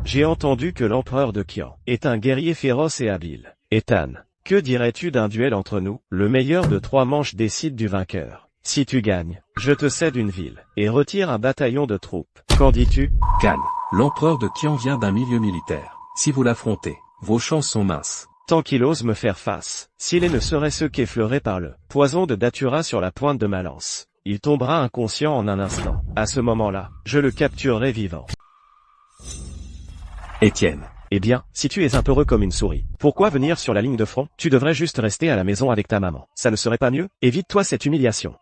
J'ai entendu que l'empereur de Qian est un guerrier féroce et habile. Ethan, que dirais-tu d'un duel entre nous? Le meilleur de 3 manches décide du vainqueur. Si tu gagnes, je te cède une ville, et retire un bataillon de troupes. Qu'en dis-tu? Calme. L'empereur de Qian vient d'un milieu militaire. Si vous l'affrontez, vos chances sont minces. Tant qu'il ose me faire face, s'il ne serait ce qu'effleuré par le poison de Datura sur la pointe de ma lance, il tombera inconscient en un instant. À ce moment-là, je le capturerai vivant. Étienne. Eh bien, si tu es un peureux comme une souris, pourquoi venir sur la ligne de front? Tu devrais juste rester à la maison avec ta maman. Ça ne serait pas mieux? Évite-toi cette humiliation.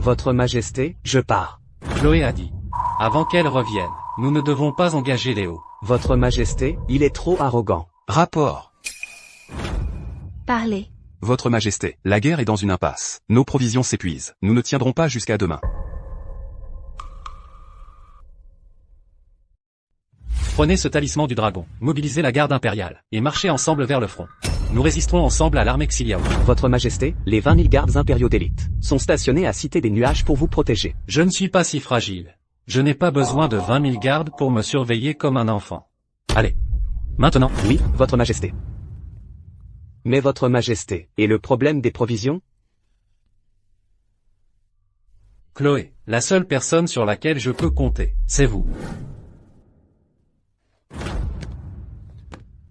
Votre Majesté, je pars. Chloé a dit. Avant qu'elle revienne, nous ne devons pas engager Léo. Votre Majesté, il est trop arrogant. Rapport. Parlez. Votre Majesté, la guerre est dans une impasse. Nos provisions s'épuisent. Nous ne tiendrons pas jusqu'à demain. Prenez ce talisman du dragon, mobilisez la garde impériale, et marchez ensemble vers le front. Nous résisterons ensemble à l'armée Xiliao. Votre Majesté, les 20 000 gardes impériaux d'élite sont stationnés à Cité des Nuages pour vous protéger. Je ne suis pas si fragile. Je n'ai pas besoin de 20 000 gardes pour me surveiller comme un enfant. Allez. Maintenant. Oui, Votre Majesté. Mais Votre Majesté, et le problème des provisions? Chloé, la seule personne sur laquelle je peux compter, c'est vous.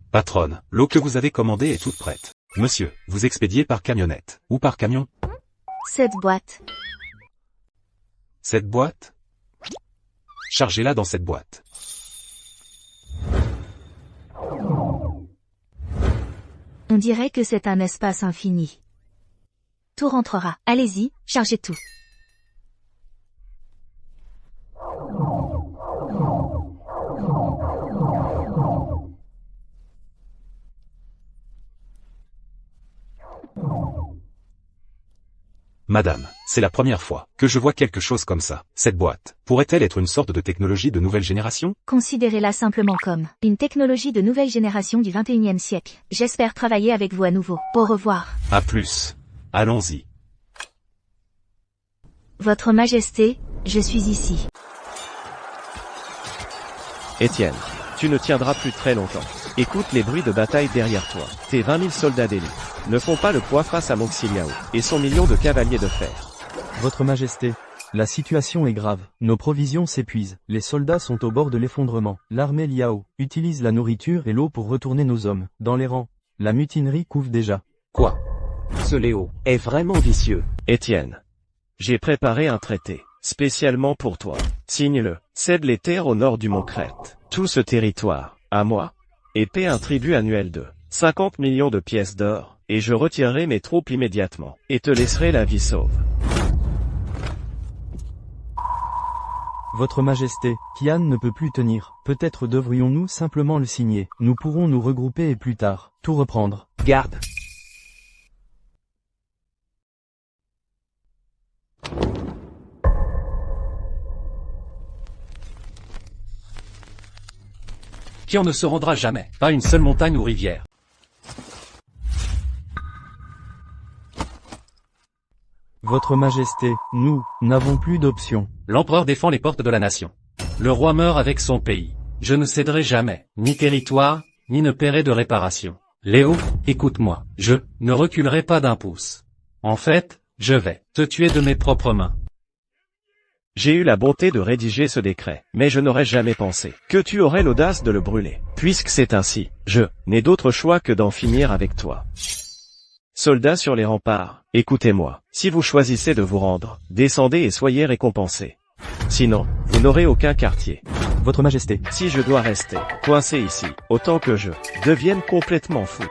Patronne, l'eau que vous avez commandée est toute prête. Monsieur, vous expédiez par camionnette. Ou par camion? Cette boîte. Cette boîte? Chargez-la dans cette boîte. On dirait que c'est un espace infini. Tout rentrera. Allez-y, chargez tout. Madame, c'est la première fois que je vois quelque chose comme ça. Cette boîte, pourrait-elle être une sorte de technologie de nouvelle génération? Considérez-la simplement comme une technologie de nouvelle génération du 21e siècle. J'espère travailler avec vous à nouveau. Au revoir. À plus. Allons-y. Votre Majesté, je suis ici. Étienne, tu ne tiendras plus très longtemps. Écoute les bruits de bataille derrière toi. Tes 20 000 soldats d'élite ne font pas le poids face à mon Xiliao et son million de cavaliers de fer. Votre Majesté, la situation est grave. Nos provisions s'épuisent. Les soldats sont au bord de l'effondrement. L'armée Liao utilise la nourriture et l'eau pour retourner nos hommes dans les rangs. La mutinerie couvre déjà. Quoi? Ce Léo est vraiment vicieux. Étienne, j'ai préparé un traité, spécialement pour toi. Signe-le. Cède les terres au nord du mont Crète. Tout ce territoire, à moi, et paie un tribut annuel de 50 millions de pièces d'or, et je retirerai mes troupes immédiatement, et te laisserai la vie sauve. Votre Majesté, Qian ne peut plus tenir. Peut-être devrions-nous simplement le signer. Nous pourrons nous regrouper et plus tard, tout reprendre. Garde. Qian ne se rendra jamais, pas une seule montagne ou rivière. Votre Majesté, nous n'avons plus d'option. L'empereur défend les portes de la nation. Le roi meurt avec son pays. Je ne céderai jamais, ni territoire, ni ne paierai de réparation. Léo, écoute-moi. Je ne reculerai pas d'un pouce. En fait, je vais te tuer de mes propres mains. J'ai eu la bonté de rédiger ce décret, mais je n'aurais jamais pensé que tu aurais l'audace de le brûler. Puisque c'est ainsi, je n'ai d'autre choix que d'en finir avec toi. Soldats sur les remparts, écoutez-moi. Si vous choisissez de vous rendre, descendez et soyez récompensés. Sinon, vous n'aurez aucun quartier. Votre Majesté. Si je dois rester coincé ici, autant que je devienne complètement fou.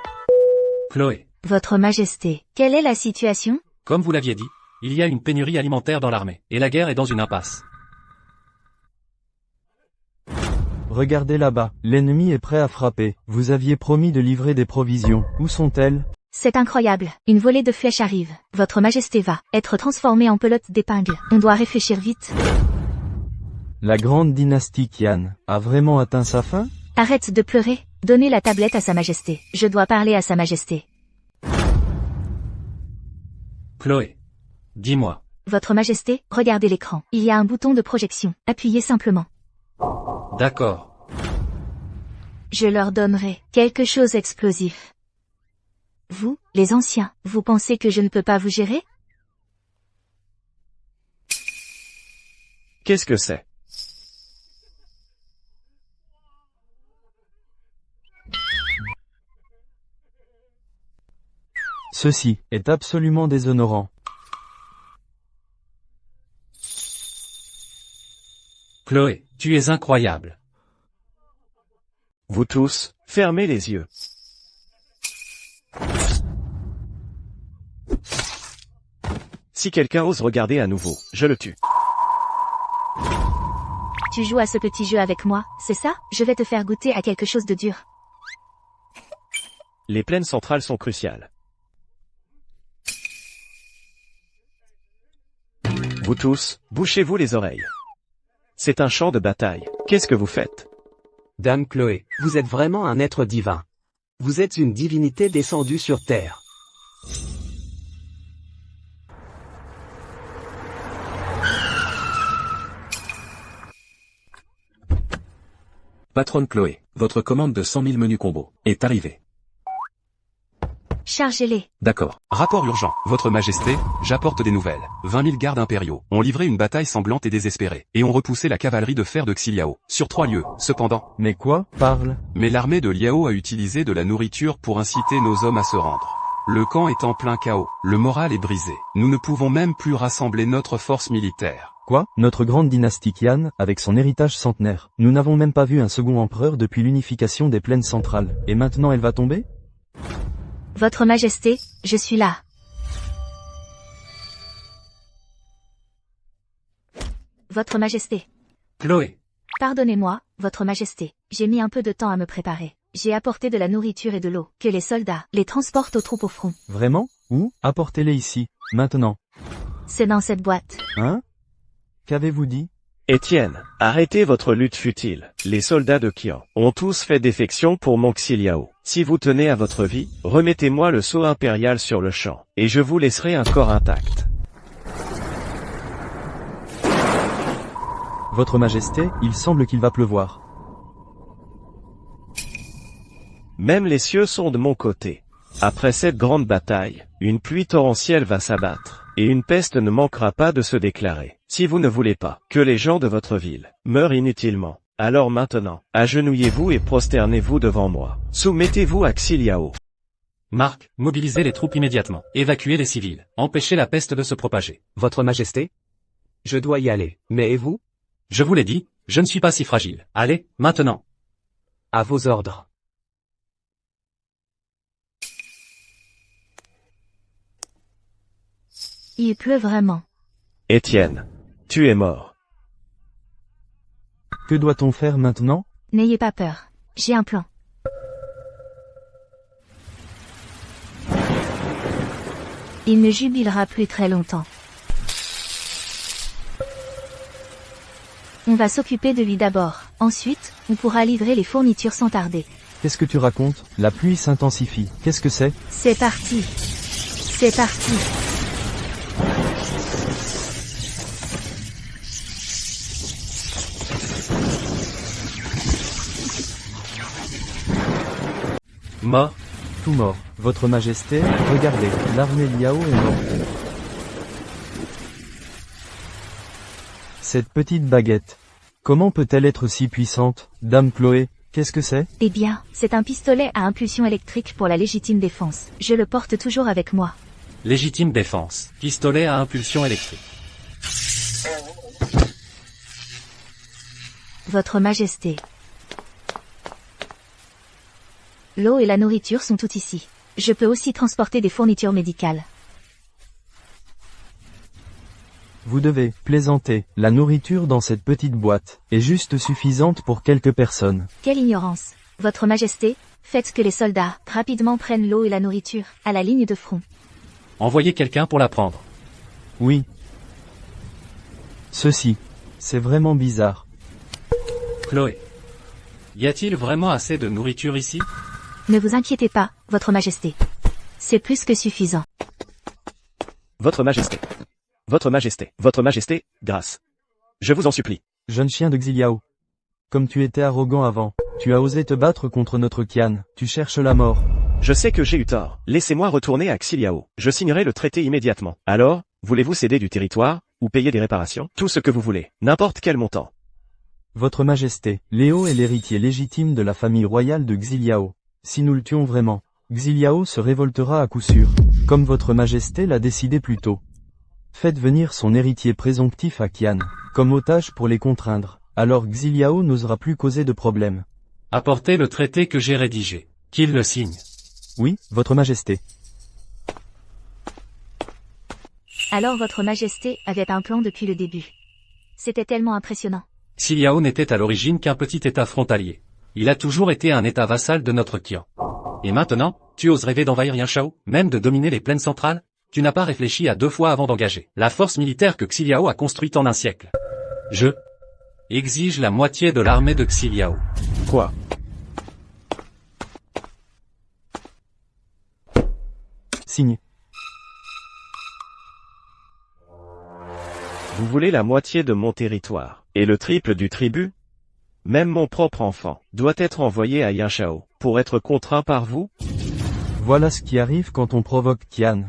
Chloé, Votre Majesté, quelle est la situation? comme vous l'aviez dit, il y a une pénurie alimentaire dans l'armée, et la guerre est dans une impasse. Regardez là-bas, l'ennemi est prêt à frapper. Vous aviez promis de livrer des provisions. Où sont-elles? C'est incroyable, une volée de flèches arrive. Votre Majesté va être transformée en pelote d'épingle. On doit réfléchir vite. La grande dynastie Qian a vraiment atteint sa fin? Arrête de pleurer, donnez la tablette à Sa Majesté. Je dois parler à Sa Majesté. Chloé, dis-moi. Votre Majesté, regardez l'écran. Il y a un bouton de projection. Appuyez simplement. D'accord. Je leur donnerai quelque chose d'explosif. Vous, les anciens, vous pensez que je ne peux pas vous gérer? Qu'est-ce que c'est? Ceci est absolument déshonorant. Chloé, tu es incroyable. Vous tous, fermez les yeux. Si quelqu'un ose regarder à nouveau, je le tue. Tu joues à ce petit jeu avec moi, c'est ça? Je vais te faire goûter à quelque chose de dur. Les plaines centrales sont cruciales. Vous tous, bouchez-vous les oreilles. C'est un champ de bataille. Qu'est-ce que vous faites? Dame Chloé, vous êtes vraiment un être divin. Vous êtes une divinité descendue sur terre. Patronne Chloé, votre commande de 100 000 menus combos est arrivée. Chargez-les. D'accord. Rapport urgent. Votre Majesté, j'apporte des nouvelles. 20 000 gardes impériaux ont livré une bataille sanglante et désespérée, et ont repoussé la cavalerie de fer de Xiliao, sur 3 lieux, cependant. Mais quoi? Parle. Mais l'armée de Liao a utilisé de la nourriture pour inciter nos hommes à se rendre. Le camp est en plein chaos, le moral est brisé. Nous ne pouvons même plus rassembler notre force militaire. Quoi? Notre grande dynastie Qian, avec son héritage centenaire. Nous n'avons même pas vu un second empereur depuis l'unification des plaines centrales. Et maintenant elle va tomber? Votre Majesté, je suis là. Votre Majesté. Chloé, Pardonnez-moi, Votre Majesté. J'ai mis un peu de temps à me préparer. J'ai apporté de la nourriture et de l'eau, que les soldats les transportent aux troupes au front. Vraiment? Où? Apportez-les ici, maintenant. C'est dans cette boîte. Hein? Qu'avez-vous dit? Étienne, arrêtez votre lutte futile. Les soldats de Qian ont tous fait défection pour Mont Xiliao. Si vous tenez à votre vie, remettez-moi le sceau impérial sur le champ, et je vous laisserai un corps intact. Votre Majesté, il semble qu'il va pleuvoir. Même les cieux sont de mon côté. Après cette grande bataille, une pluie torrentielle va s'abattre, et une peste ne manquera pas de se déclarer. Si vous ne voulez pas que les gens de votre ville meurent inutilement, alors maintenant, agenouillez-vous et prosternez-vous devant moi. Soumettez-vous à Xiliao. Marc, mobilisez les troupes immédiatement. Évacuez les civils. Empêchez la peste de se propager. Votre Majesté? Je dois y aller. Mais et vous? Je vous l'ai dit, je ne suis pas si fragile. Allez, maintenant. À vos ordres. Il pleut vraiment. Étienne, tu es mort. Que doit-on faire maintenant? N'ayez pas peur. J'ai un plan. Il ne jubilera plus très longtemps. On va s'occuper de lui d'abord. Ensuite, on pourra livrer les fournitures sans tarder. Qu'est-ce que tu racontes? La pluie s'intensifie. Qu'est-ce que c'est? C'est parti. C'est parti. Mort. tout morts. Votre Majesté, regardez, l'armée Liao est morte. Cette petite baguette. Comment peut-elle être si puissante, Dame Chloé, qu'est-ce que c'est? Eh bien, c'est un pistolet à impulsion électrique pour la légitime défense. Je le porte toujours avec moi. Légitime défense. Pistolet à impulsion électrique. Votre Majesté. L'eau et la nourriture sont tout ici. Je peux aussi transporter des fournitures médicales. Vous devez plaisanter. La nourriture dans cette petite boîte est juste suffisante pour quelques personnes. Quelle ignorance. Votre Majesté, faites que les soldats rapidement prennent l'eau et la nourriture à la ligne de front. Envoyez quelqu'un pour la prendre. Oui. Ceci. C'est vraiment bizarre. Chloé. Y a-t-il vraiment assez de nourriture ici? Ne vous inquiétez pas, Votre Majesté. C'est plus que suffisant. Votre Majesté. Votre Majesté. Votre Majesté, grâce. Je vous en supplie. Jeune chien de Xiliao. Comme tu étais arrogant avant, tu as osé te battre contre notre Qian, tu cherches la mort. Je sais que j'ai eu tort. Laissez-moi retourner à Xiliao. Je signerai le traité immédiatement. Alors, voulez-vous céder du territoire, ou payer des réparations? Tout ce que vous voulez. N'importe quel montant. Votre Majesté, Léo est l'héritier légitime de la famille royale de Xiliao. Si nous le tuons vraiment, Xiliao se révoltera à coup sûr, comme Votre Majesté l'a décidé plus tôt. Faites venir son héritier présomptif à Qian, comme otage pour les contraindre, alors Xiliao n'osera plus causer de problème. Apportez le traité que j'ai rédigé. Qu'il le signe. Oui, Votre Majesté. Alors Votre Majesté avait un plan depuis le début. C'était tellement impressionnant. Xiliao n'était à l'origine qu'un petit état frontalier. Il a toujours été un état vassal de notre Qian. Et maintenant, tu oses rêver d'envahir Yanshao, même de dominer les plaines centrales? Tu n'as pas réfléchi à 2 fois avant d'engager la force militaire que Xiliao a construite en un siècle. Je exige la moitié de l'armée de Xiliao. Quoi? Signe. Vous voulez la moitié de mon territoire, et le triple du tribut? Même mon propre enfant doit être envoyé à Yanshao, pour être contraint par vous? Voilà ce qui arrive quand on provoque Qian.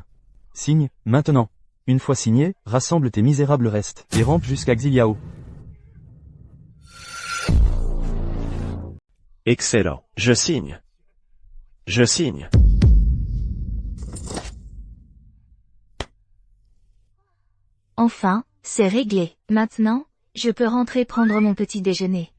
Signe, maintenant. Une fois signé, rassemble tes misérables restes, et rampe jusqu'à Xiliao. Excellent. Je signe. Je signe. Enfin, c'est réglé. Maintenant, je peux rentrer prendre mon petit déjeuner.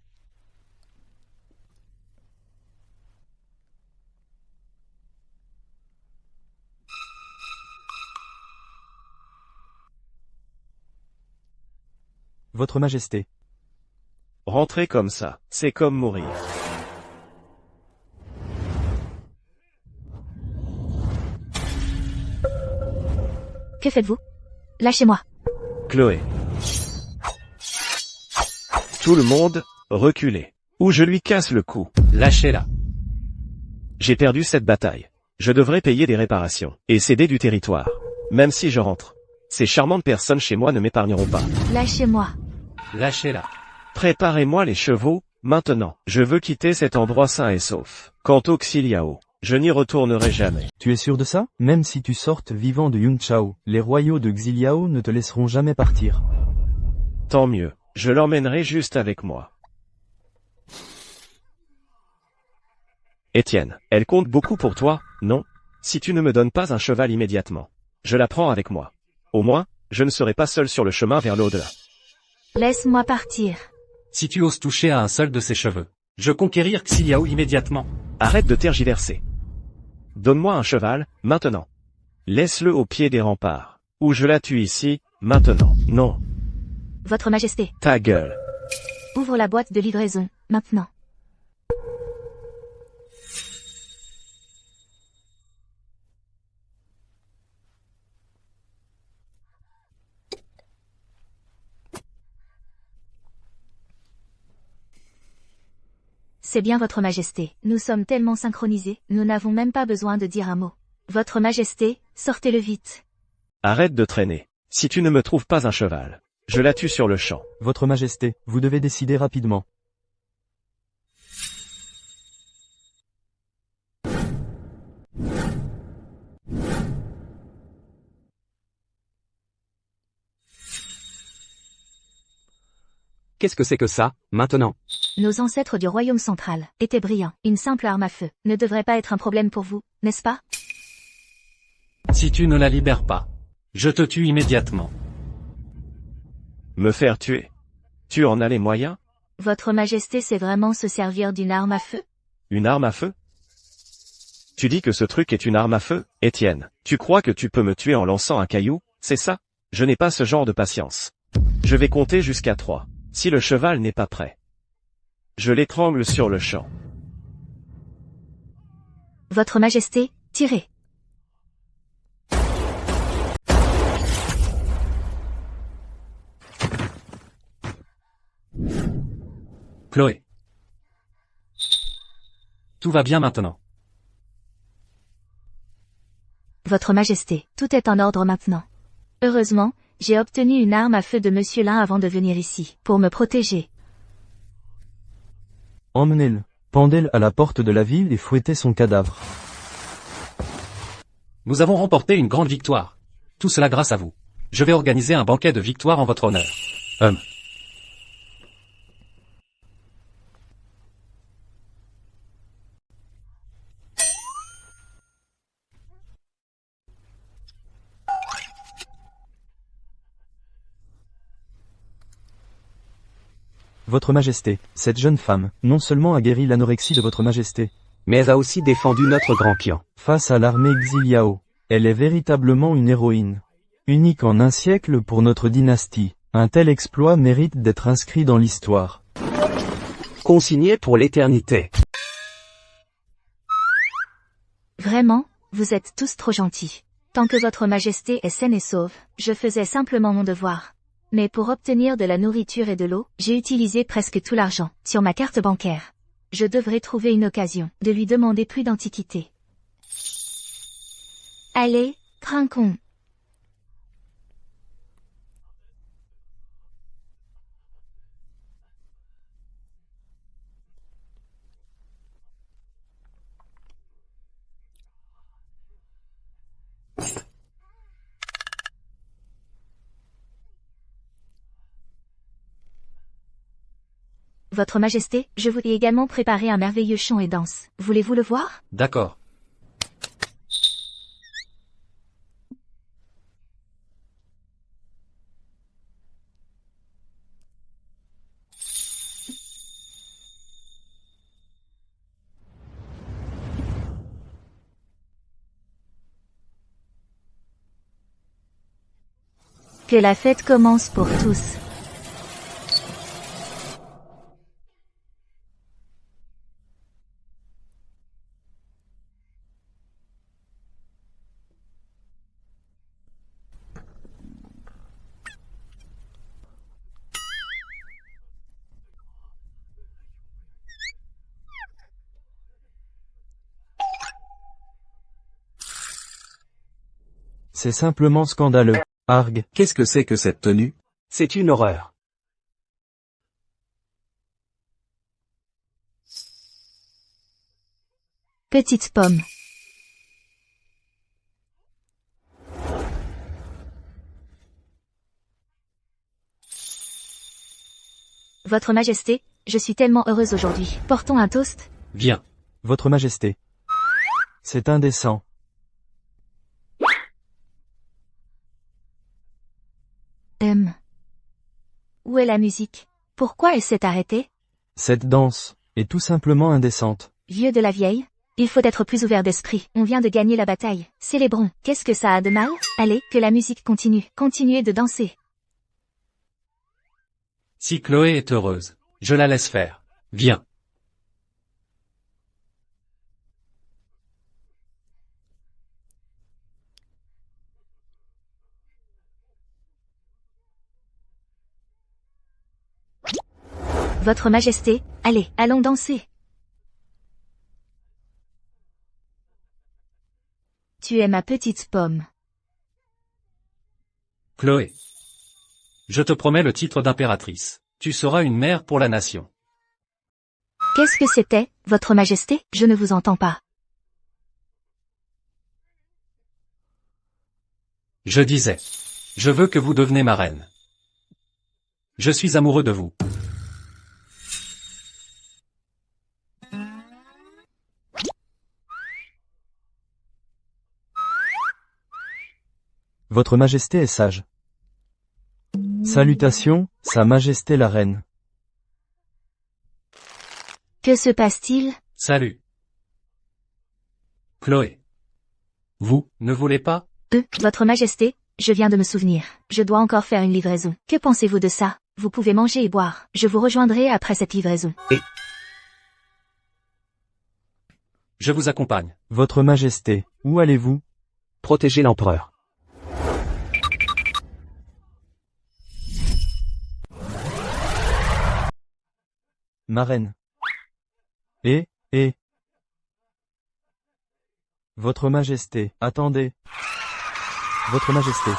Votre Majesté. Rentrer comme ça, c'est comme mourir. Que faites-vous? Lâchez-moi. Chloé. Tout le monde, reculez. Ou je lui casse le cou. Lâchez-la. J'ai perdu cette bataille. Je devrais payer des réparations, et céder du territoire. Même si je rentre. Ces charmantes personnes chez moi ne m'épargneront pas. Lâchez-moi. Lâchez-la. Préparez-moi les chevaux, maintenant. Je veux quitter cet endroit sain et sauf. Quant au Xiliao, je n'y retournerai jamais. Tu es sûr de ça? Même si tu sortes vivant de Yunchao, les royaux de Xiliao ne te laisseront jamais partir. Tant mieux. Je l'emmènerai juste avec moi. Étienne, elle compte beaucoup pour toi, non? Si tu ne me donnes pas un cheval immédiatement, je la prends avec moi. Au moins, je ne serai pas seul sur le chemin vers l'au-delà. Laisse-moi partir. Si tu oses toucher à un seul de ses cheveux, je conquérir Xiliao immédiatement. Arrête de tergiverser. Donne-moi un cheval, maintenant. Laisse-le au pied des remparts. Ou je la tue ici, maintenant. Non. Votre Majesté. Ta gueule. Ouvre la boîte de livraison, maintenant. C'est bien Votre Majesté. Nous sommes tellement synchronisés, nous n'avons même pas besoin de dire un mot. Votre Majesté, sortez-le vite. Arrête de traîner. Si tu ne me trouves pas un cheval, je la tue sur le champ. Votre Majesté, vous devez décider rapidement. Qu'est-ce que c'est que ça, maintenant? Nos ancêtres du royaume central étaient brillants. Une simple arme à feu ne devrait pas être un problème pour vous, n'est-ce pas? Si tu ne la libères pas, je te tue immédiatement. Me faire tuer. Tu en as les moyens? Votre Majesté sait vraiment se servir d'une arme à feu? Une arme à feu? Tu dis que ce truc est une arme à feu, Étienne. Tu crois que tu peux me tuer en lançant un caillou, c'est ça? Je n'ai pas ce genre de patience. Je vais compter jusqu'à 3. Si le cheval n'est pas prêt, je l'étrangle sur le champ. Votre Majesté, tirez. Chloé. Tout va bien maintenant. Votre Majesté, tout est en ordre maintenant. Heureusement, j'ai obtenu une arme à feu de Monsieur Lin avant de venir ici, pour me protéger. Emmenez-le, pendez-le à la porte de la ville et fouettez son cadavre. Nous avons remporté une grande victoire. Tout cela grâce à vous. Je vais organiser un banquet de victoire en votre honneur. Votre Majesté, cette jeune femme, non seulement a guéri l'anorexie de votre Majesté, Mais elle a aussi défendu notre grand Qian. face à l'armée Xiliao, elle est véritablement une héroïne. Unique en un siècle pour notre dynastie, un tel exploit mérite d'être inscrit dans l'histoire. Consigné pour l'éternité. Vraiment, vous êtes tous trop gentils. Tant que votre Majesté est saine et sauve, je faisais simplement mon devoir. Mais pour obtenir de la nourriture et de l'eau, j'ai utilisé presque tout l'argent sur ma carte bancaire. Je devrais trouver une occasion de lui demander plus d'antiquité. Allez, trinquons. Votre Majesté, je vous ai également préparé un merveilleux chant et danse. Voulez-vous le voir? D'accord. Que la fête commence pour tous. C'est simplement scandaleux. Arg. Qu'est-ce que c'est que cette tenue? C'est une horreur. Petite pomme. Votre Majesté, je suis tellement heureuse aujourd'hui. Portons un toast. Viens. Votre Majesté. C'est indécent. Où est la musique? Pourquoi elle s'est arrêtée? Cette danse est tout simplement indécente. Vieux de la vieille? Il faut être plus ouvert d'esprit. On vient de gagner la bataille. Célébrons. Qu'est-ce que ça a de mal? Allez, que la musique continue. Continuez de danser. Si Chloé est heureuse, je la laisse faire. Viens. Votre Majesté, allez, allons danser. Tu es ma petite pomme. Chloé. Je te promets le titre d'impératrice. Tu seras une mère pour la nation. Qu'est-ce que c'était, Votre Majesté? Je ne vous entends pas. Je disais. Je veux que vous deveniez ma reine. Je suis amoureux de vous. Votre Majesté est sage. Salutations, Sa Majesté la Reine. Que se passe-t-il? Salut. Chloé. Vous, ne voulez pas? Votre Majesté, je viens de me souvenir. Je dois encore faire une livraison. Que pensez-vous de ça? Vous pouvez manger et boire. Je vous rejoindrai après cette livraison. Je vous accompagne. Votre Majesté, où allez-vous? Protéger l'empereur. Ma reine. Et. Votre Majesté, attendez. Votre Majesté.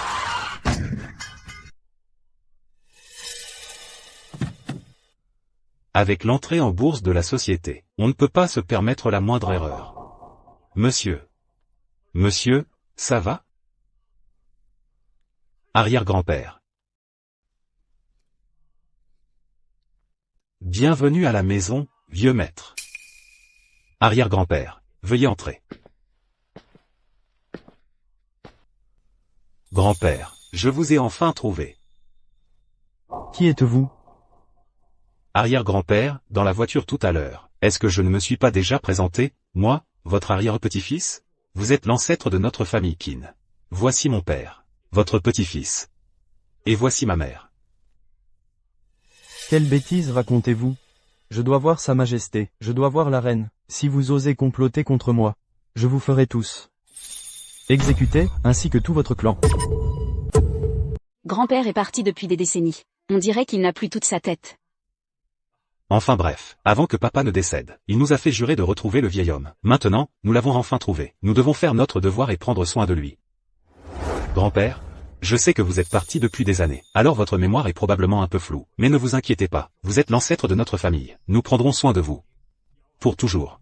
Avec l'entrée en bourse de la société, on ne peut pas se permettre la moindre erreur. Monsieur. Monsieur, ça va? Arrière-grand-père. Bienvenue à la maison, vieux maître. Arrière-grand-père, veuillez entrer. Grand-père, je vous ai enfin trouvé. Qui êtes-vous? Arrière-grand-père, dans la voiture tout à l'heure. Est-ce que je ne me suis pas déjà présenté, moi, votre arrière-petit-fils? Vous êtes l'ancêtre de notre famille Qin. Voici mon père, votre petit-fils. Et voici ma mère. Quelle bêtise racontez-vous? Je dois voir Sa Majesté, je dois voir la reine. Si vous osez comploter contre moi, je vous ferai tous exécuter, ainsi que tout votre clan. Grand-père est parti depuis des décennies. On dirait qu'il n'a plus toute sa tête. Enfin bref, avant que papa ne décède, il nous a fait jurer de retrouver le vieil homme. Maintenant, nous l'avons enfin trouvé. Nous devons faire notre devoir et prendre soin de lui. Grand-père, je sais que vous êtes parti depuis des années, alors votre mémoire est probablement un peu floue. Mais ne vous inquiétez pas, vous êtes l'ancêtre de notre famille. Nous prendrons soin de vous. Pour toujours.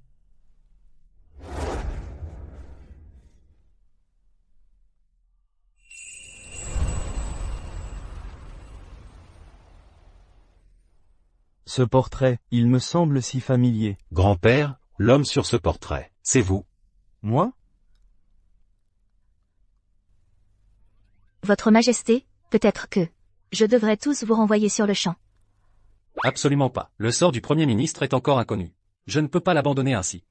Ce portrait, il me semble si familier. Grand-père, l'homme sur ce portrait, c'est vous. Moi? Votre Majesté, peut-être que je devrais tous vous renvoyer sur le champ. Absolument pas. Le sort du Premier ministre est encore inconnu. Je ne peux pas l'abandonner ainsi.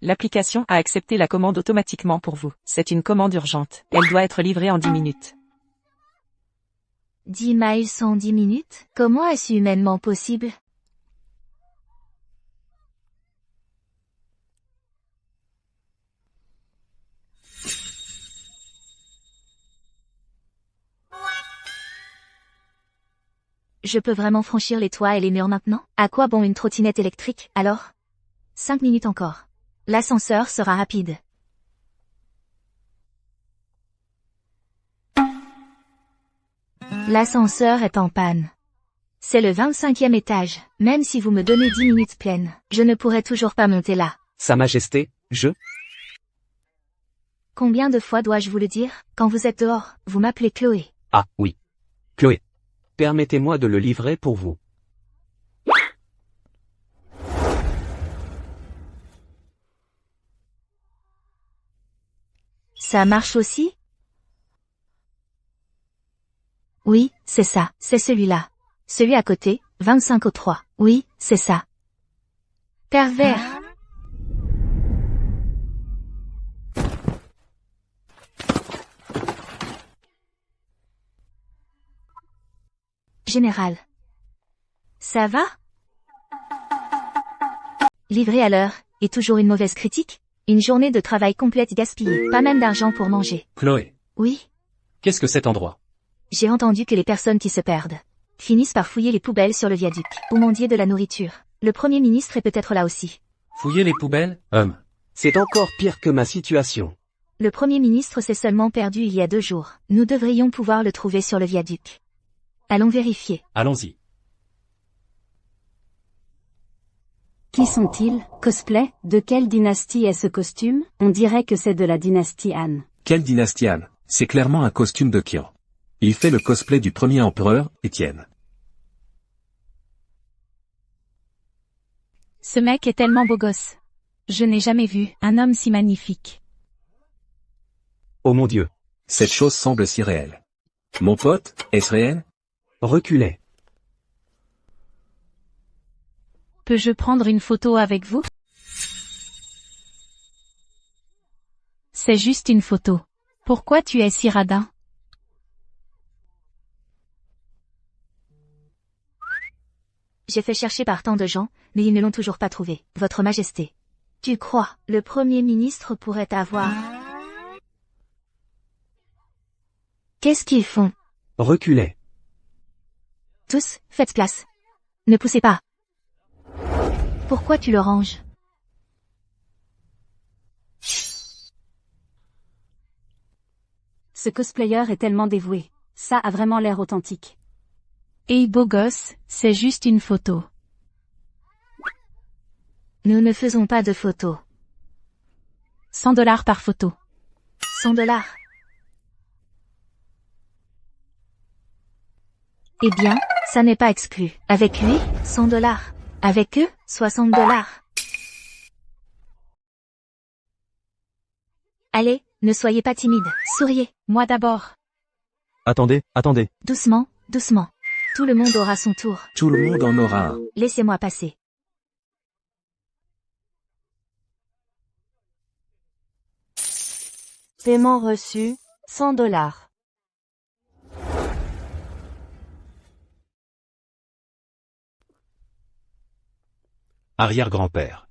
L'application a accepté la commande automatiquement pour vous. C'est une commande urgente. Elle doit être livrée en 10 minutes. 10 miles en 10 minutes? Comment est-ce humainement possible? Je peux vraiment franchir les toits et les murs maintenant? À quoi bon une trottinette électrique, alors? 5 minutes encore. L'ascenseur sera rapide. L'ascenseur est en panne. C'est le 25e étage. Même si vous me donnez 10 minutes pleines, je ne pourrai toujours pas monter là. Sa Majesté, Combien de fois dois-je vous le dire? Quand vous êtes dehors, vous m'appelez Chloé. Ah, oui. Chloé. Permettez-moi de le livrer pour vous. Ça marche aussi? Oui, c'est ça, c'est celui-là. Celui à côté, 25 au 3. Oui, c'est ça. Pervers. Général. Ça va? Livré à l'heure, et toujours une mauvaise critique? Une journée de travail complète gaspillée, pas même d'argent pour manger. Chloé. Oui? Qu'est-ce que cet endroit? J'ai entendu que les personnes qui se perdent finissent par fouiller les poubelles sur le viaduc, ou mendier de la nourriture. Le Premier ministre est peut-être là aussi. Fouiller les poubelles? C'est encore pire que ma situation. Le Premier ministre s'est seulement perdu il y a 2 jours. Nous devrions pouvoir le trouver sur le viaduc. Allons vérifier. Allons-y. Qui sont-ils? Cosplay? De quelle dynastie est ce costume? On dirait que c'est de la dynastie Han. Quelle dynastie Han? C'est clairement un costume de Qian. Il fait le cosplay du premier empereur, Étienne. Ce mec est tellement beau gosse. Je n'ai jamais vu un homme si magnifique. Oh mon Dieu. Cette chose semble si réelle. Mon pote, est-ce réel? Reculez. Peux-je prendre une photo avec vous? C'est juste une photo. Pourquoi tu es si radin? J'ai fait chercher par tant de gens, mais ils ne l'ont toujours pas trouvé. Votre Majesté. Tu crois, le Premier ministre pourrait avoir... Qu'est-ce qu'ils font? Reculez. Tous, faites place. Ne poussez pas. Pourquoi tu le ranges? Ce cosplayer est tellement dévoué. Ça a vraiment l'air authentique. Et beau gosse, c'est juste une photo. Nous ne faisons pas de photos. 100 $ par photo. 100 $. Eh bien, ça n'est pas exclu. Avec lui, 100 $. Avec eux, 60 $. Allez, ne soyez pas timide, souriez. Moi d'abord. Attendez, attendez. Doucement, doucement. Tout le monde aura son tour. Tout le monde en aura un. Laissez-moi passer. Paiement reçu, 100 $. Arrière-grand-père.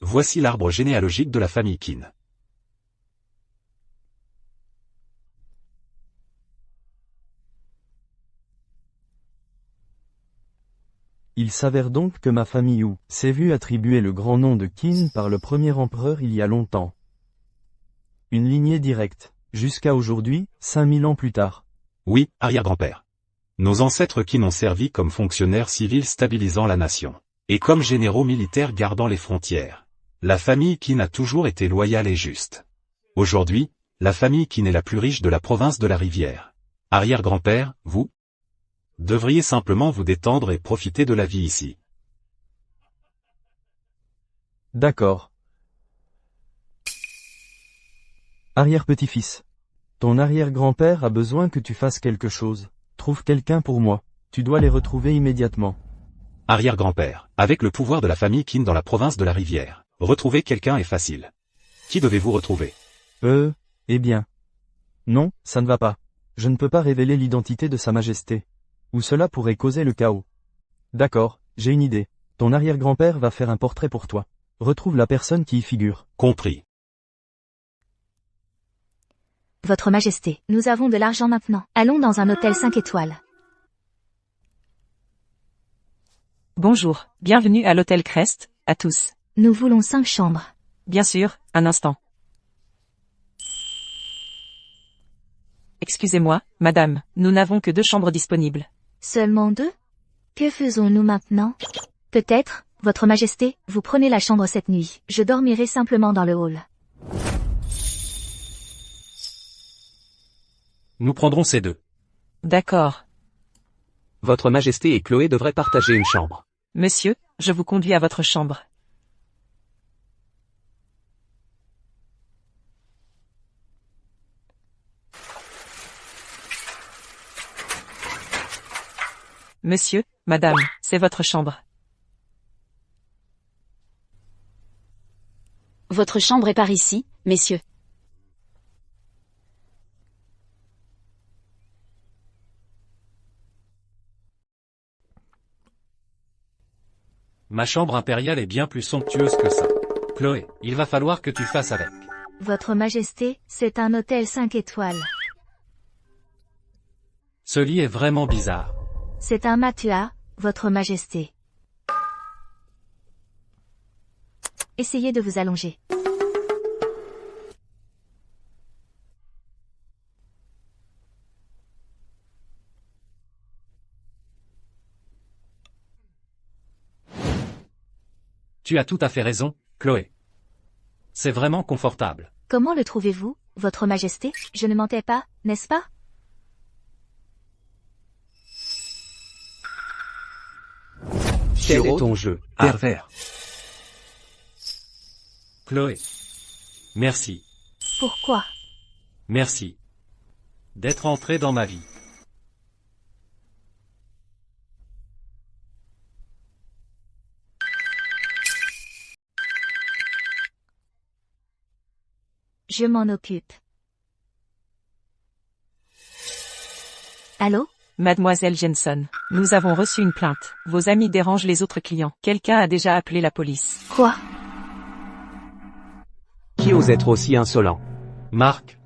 Voici l'arbre généalogique de la famille Qin. Il s'avère donc que ma famille Wu s'est vue attribuer le grand nom de Qin par le premier empereur il y a longtemps. Une lignée directe, jusqu'à aujourd'hui, 5000 ans plus tard. Oui, arrière-grand-père. Nos ancêtres Qin ont servi comme fonctionnaires civils stabilisant la nation, et comme généraux militaires gardant les frontières. La famille Qin a toujours été loyale et juste. Aujourd'hui, la famille Qin est la plus riche de la province de la Rivière. Arrière-grand-père, vous devriez simplement vous détendre et profiter de la vie ici. D'accord. Arrière-petit-fils. Ton arrière-grand-père a besoin que tu fasses quelque chose. Trouve quelqu'un pour moi. Tu dois les retrouver immédiatement. Arrière-grand-père, avec le pouvoir de la famille Qin dans la province de la Rivière, retrouver quelqu'un est facile. Qui devez-vous retrouver? Eh bien. Non, ça ne va pas. Je ne peux pas révéler l'identité de Sa Majesté. Ou cela pourrait causer le chaos. D'accord, j'ai une idée. Ton arrière-grand-père va faire un portrait pour toi. Retrouve la personne qui y figure. Compris. Votre Majesté, nous avons de l'argent maintenant. Allons dans un hôtel 5 étoiles. Bonjour, bienvenue à l'hôtel Crest, à tous. Nous voulons 5 chambres. Bien sûr, un instant. Excusez-moi, madame, nous n'avons que 2 chambres disponibles. Seulement 2? Que faisons-nous maintenant? Peut-être, Votre Majesté, vous prenez la chambre cette nuit. Je dormirai simplement dans le hall. Nous prendrons ces 2. D'accord. Votre Majesté et Chloé devraient partager une chambre. Monsieur, je vous conduis à votre chambre. Monsieur, madame, c'est votre chambre. Votre chambre est par ici, messieurs. Ma chambre impériale est bien plus somptueuse que ça. Chloé, il va falloir que tu fasses avec. Votre Majesté, c'est un hôtel 5 étoiles. Ce lit est vraiment bizarre. C'est un matelas, Votre Majesté. Essayez de vous allonger. Tu as tout à fait raison, Chloé. C'est vraiment confortable. Comment le trouvez-vous, Votre Majesté? Je ne mentais pas, n'est-ce pas? Quel est ton jeu, pervers? Chloé. Merci. Pourquoi? Merci. D'être entré dans ma vie. Je m'en occupe. Allô? Mademoiselle Jensen, nous avons reçu une plainte. Vos amis dérangent les autres clients. Quelqu'un a déjà appelé la police. Quoi? Qui ose être aussi insolent? Marc.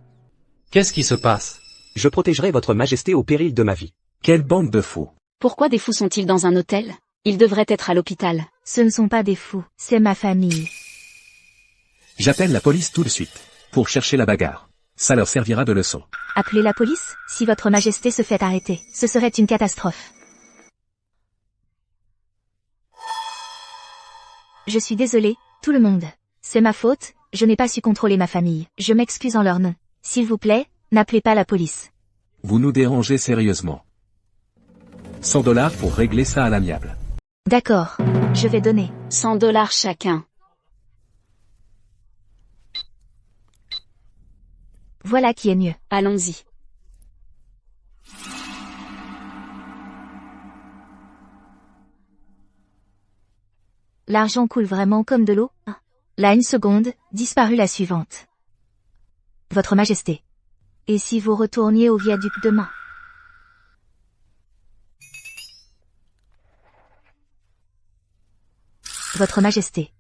Qu'est-ce qui se passe? Je protégerai votre majesté au péril de ma vie. Quelle bande de fous. Pourquoi des fous sont-ils dans un hôtel? Ils devraient être à l'hôpital. Ce ne sont pas des fous, c'est ma famille. J'appelle la police tout de suite. Pour chercher la bagarre. Ça leur servira de leçon. Appelez la police? Si votre majesté se fait arrêter, ce serait une catastrophe. Je suis désolé, tout le monde. C'est ma faute, je n'ai pas su contrôler ma famille. Je m'excuse en leur nom. S'il vous plaît, n'appelez pas la police. Vous nous dérangez sérieusement. 100 $ pour régler ça à l'amiable. D'accord, je vais donner. 100 $ chacun. Voilà qui est mieux. Allons-y. L'argent coule vraiment comme de l'eau? Là une seconde, disparue la suivante. Votre Majesté. Et si vous retourniez au viaduc demain? Votre Majesté.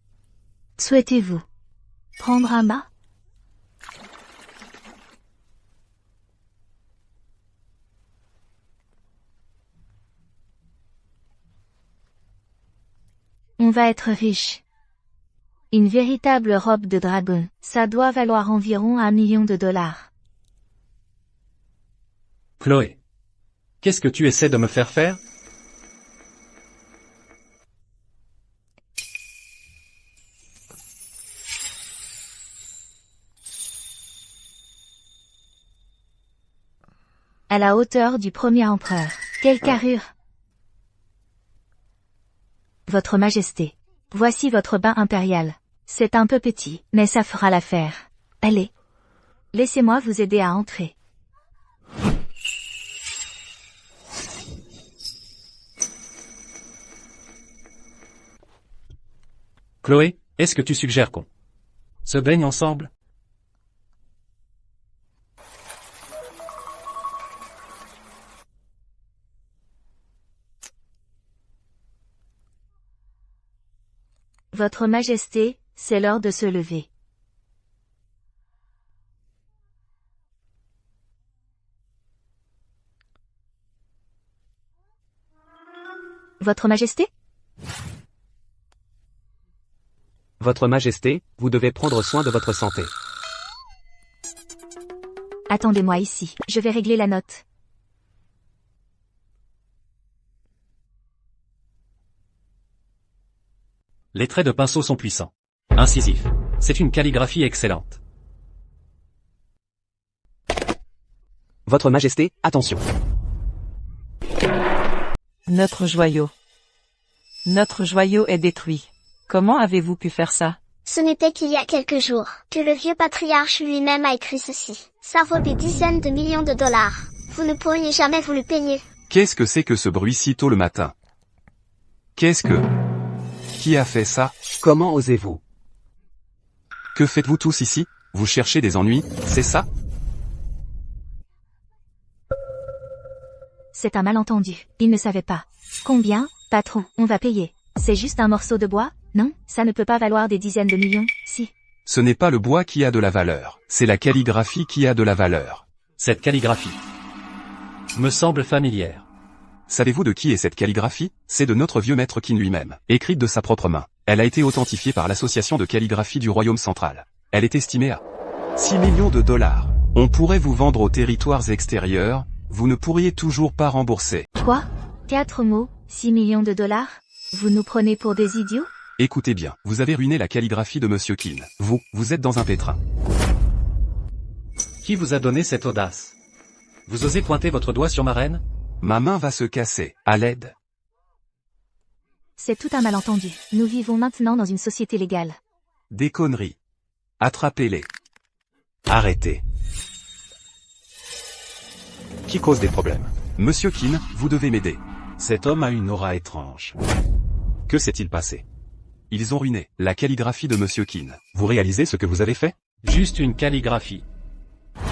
Souhaitez-vous prendre un bain? On va être riche. Une véritable robe de dragon, ça doit valoir environ 1 million de dollars. Chloé. Qu'est-ce que tu essaies de me faire faire? À la hauteur du premier empereur. Quelle carrure! Votre Majesté. Voici votre bain impérial. C'est un peu petit, mais ça fera l'affaire. Allez. Laissez-moi vous aider à entrer. Chloé, est-ce que tu suggères qu'on se baigne ensemble? Votre Majesté, c'est l'heure de se lever. Votre Majesté? Votre majesté, vous devez prendre soin de votre santé. Attendez-moi ici, je vais régler la note. Les traits de pinceau sont puissants. Incisifs. C'est une calligraphie excellente. Votre majesté, attention. Notre joyau. Notre joyau est détruit. Comment avez-vous pu faire ça? Ce n'était qu'il y a quelques jours que le vieux patriarche lui-même a écrit ceci. Ça vaut des dizaines de millions de dollars. Vous ne pourriez jamais vous le payer. Qu'est-ce que c'est que ce bruit si tôt le matin? Qu'est-ce que... Qui a fait ça? Comment osez-vous? Que faites-vous tous ici? Vous cherchez des ennuis, c'est ça? C'est un malentendu. Il ne savait pas. Combien, patron? On va payer. C'est juste un morceau de bois? Non, ça ne peut pas valoir des dizaines de millions, si. Ce n'est pas le bois qui a de la valeur, c'est la calligraphie qui a de la valeur. Cette calligraphie me semble familière. Savez-vous de qui est cette calligraphie? C'est de notre vieux maître Qin lui-même, écrite de sa propre main. Elle a été authentifiée par l'association de calligraphie du Royaume central. Elle est estimée à 6 millions de dollars. On pourrait vous vendre aux territoires extérieurs, vous ne pourriez toujours pas rembourser. Quoi? 4 mots, 6 millions de dollars? Vous nous prenez pour des idiots? Écoutez bien, vous avez ruiné la calligraphie de Monsieur Qin. Vous êtes dans un pétrin. Qui vous a donné cette audace? Vous osez pointer votre doigt sur ma reine? Ma main va se casser, à l'aide. C'est tout un malentendu. Nous vivons maintenant dans une société légale. Des conneries. Attrapez-les. Arrêtez. Qui cause des problèmes? Monsieur Keane, vous devez m'aider. Cet homme a une aura étrange. Que s'est-il passé? Ils ont ruiné la calligraphie de Monsieur Keane. Vous réalisez ce que vous avez fait? Juste une calligraphie.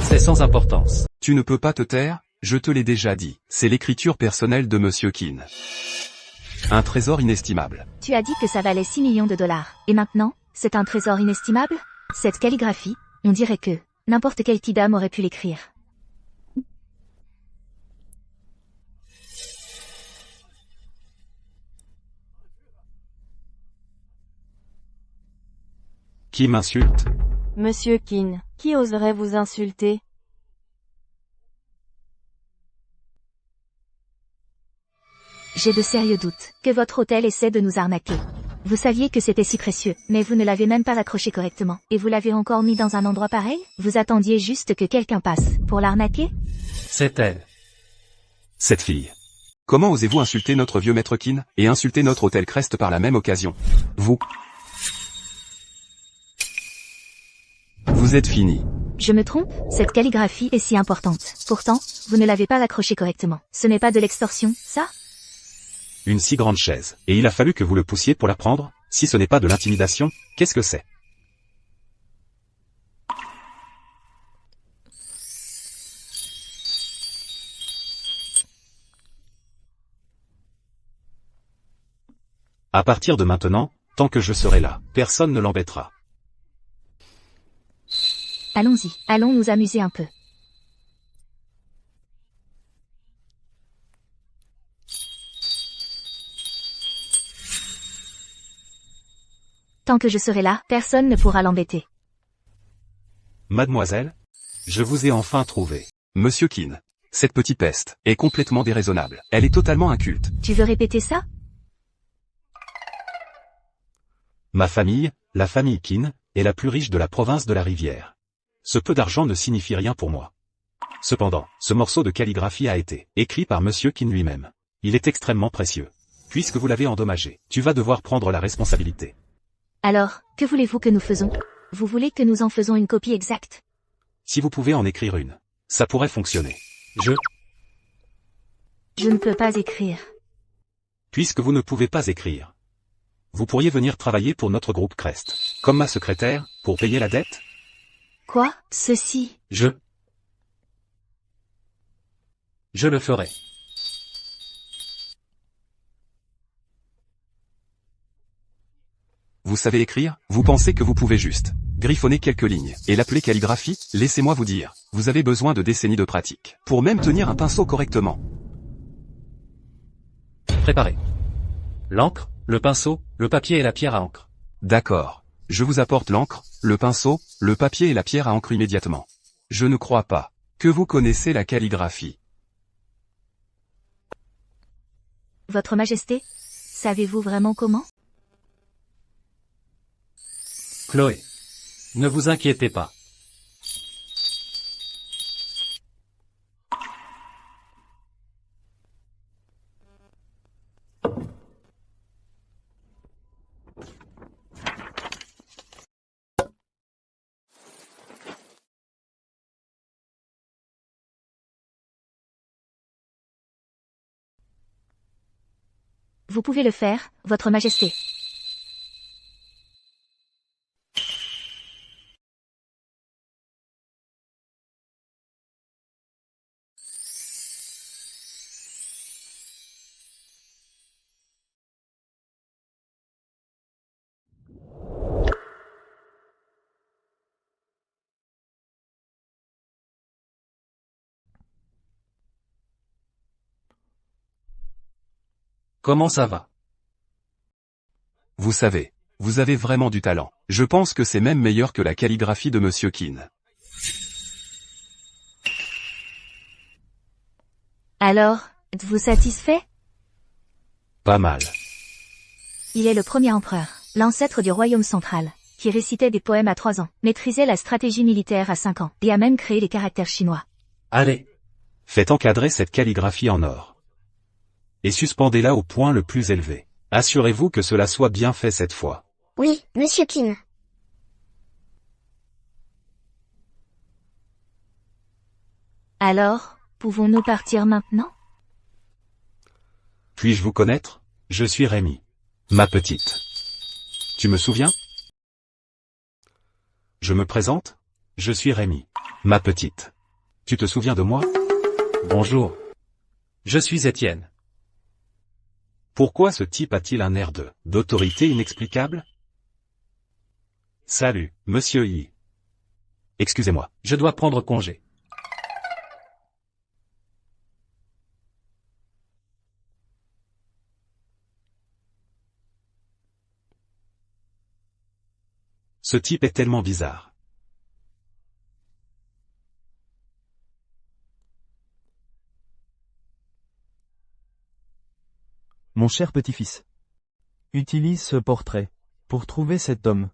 C'est sans importance. Tu ne peux pas te taire, je te l'ai déjà dit. C'est l'écriture personnelle de Monsieur Keane. Un trésor inestimable. Tu as dit que ça valait 6 millions de dollars. Et maintenant, c'est un trésor inestimable? Cette calligraphie, on dirait que n'importe quel kidam aurait pu l'écrire. Qui m'insulte? Monsieur Keane, qui oserait vous insulter? J'ai de sérieux doutes que votre hôtel essaie de nous arnaquer. Vous saviez que c'était si précieux, mais vous ne l'avez même pas accroché correctement. Et vous l'avez encore mis dans un endroit pareil? Vous attendiez juste que quelqu'un passe pour l'arnaquer? C'est elle. Cette fille. Comment osez-vous insulter notre vieux maître Keane, et insulter notre hôtel Crest par la même occasion? Vous êtes fini. Je me trompe? Cette calligraphie est si importante. Pourtant, vous ne l'avez pas accrochée correctement. Ce n'est pas de l'extorsion, ça? Une si grande chaise. Et il a fallu que vous le poussiez pour la prendre? Si ce n'est pas de l'intimidation, qu'est-ce que c'est? À partir de maintenant, tant que je serai là, personne ne l'embêtera. Allons-y, allons nous amuser un peu. Tant que je serai là, personne ne pourra l'embêter. Mademoiselle, je vous ai enfin trouvé. Monsieur Keane, cette petite peste est complètement déraisonnable. Elle est totalement inculte. Tu veux répéter ça? Ma famille, la famille Keane, est la plus riche de la province de la Rivière. Ce peu d'argent ne signifie rien pour moi. Cependant, ce morceau de calligraphie a été écrit par Monsieur Keane lui-même. Il est extrêmement précieux. Puisque vous l'avez endommagé, tu vas devoir prendre la responsabilité. Alors, que voulez-vous que nous faisons? Vous voulez que nous en faisons une copie exacte? Si vous pouvez en écrire une, ça pourrait fonctionner. Je ne peux pas écrire. Puisque vous ne pouvez pas écrire, vous pourriez venir travailler pour notre groupe Crest, comme ma secrétaire, pour payer la dette? Quoi? Ceci? Je le ferai. Vous savez écrire? Vous pensez que vous pouvez juste griffonner quelques lignes et l'appeler calligraphie? Laissez-moi vous dire, vous avez besoin de décennies de pratique pour même tenir un pinceau correctement. Préparez. L'encre, le pinceau, le papier et la pierre à encre. D'accord. Je vous apporte l'encre, le pinceau, le papier et la pierre à encre immédiatement. Je ne crois pas que vous connaissez la calligraphie. Votre Majesté, savez-vous vraiment comment? Chloé. Ne vous inquiétez pas. Vous pouvez le faire, Votre Majesté. Comment ça va? Vous savez, vous avez vraiment du talent. Je pense que c'est même meilleur que la calligraphie de Monsieur Keane. Alors, êtes-vous satisfait? Pas mal. Il est le premier empereur, l'ancêtre du royaume central, qui récitait des poèmes à 3 ans, maîtrisait la stratégie militaire à 5 ans, et a même créé les caractères chinois. Allez. Faites encadrer cette calligraphie en or. Et suspendez-la au point le plus élevé. Assurez-vous que cela soit bien fait cette fois. Oui, Monsieur Keane. Alors, pouvons-nous partir maintenant? Puis-je vous connaître? Je suis Rémi. Ma petite. Tu me souviens? Je me présente? Je suis Rémi. Ma petite. Tu te souviens de moi? Bonjour. Je suis Étienne. Pourquoi ce type a-t-il un air d'autorité inexplicable? Salut, monsieur I. Excusez-moi. Je dois prendre congé. Ce type est tellement bizarre. Mon cher petit-fils. Utilise ce portrait pour trouver cet homme.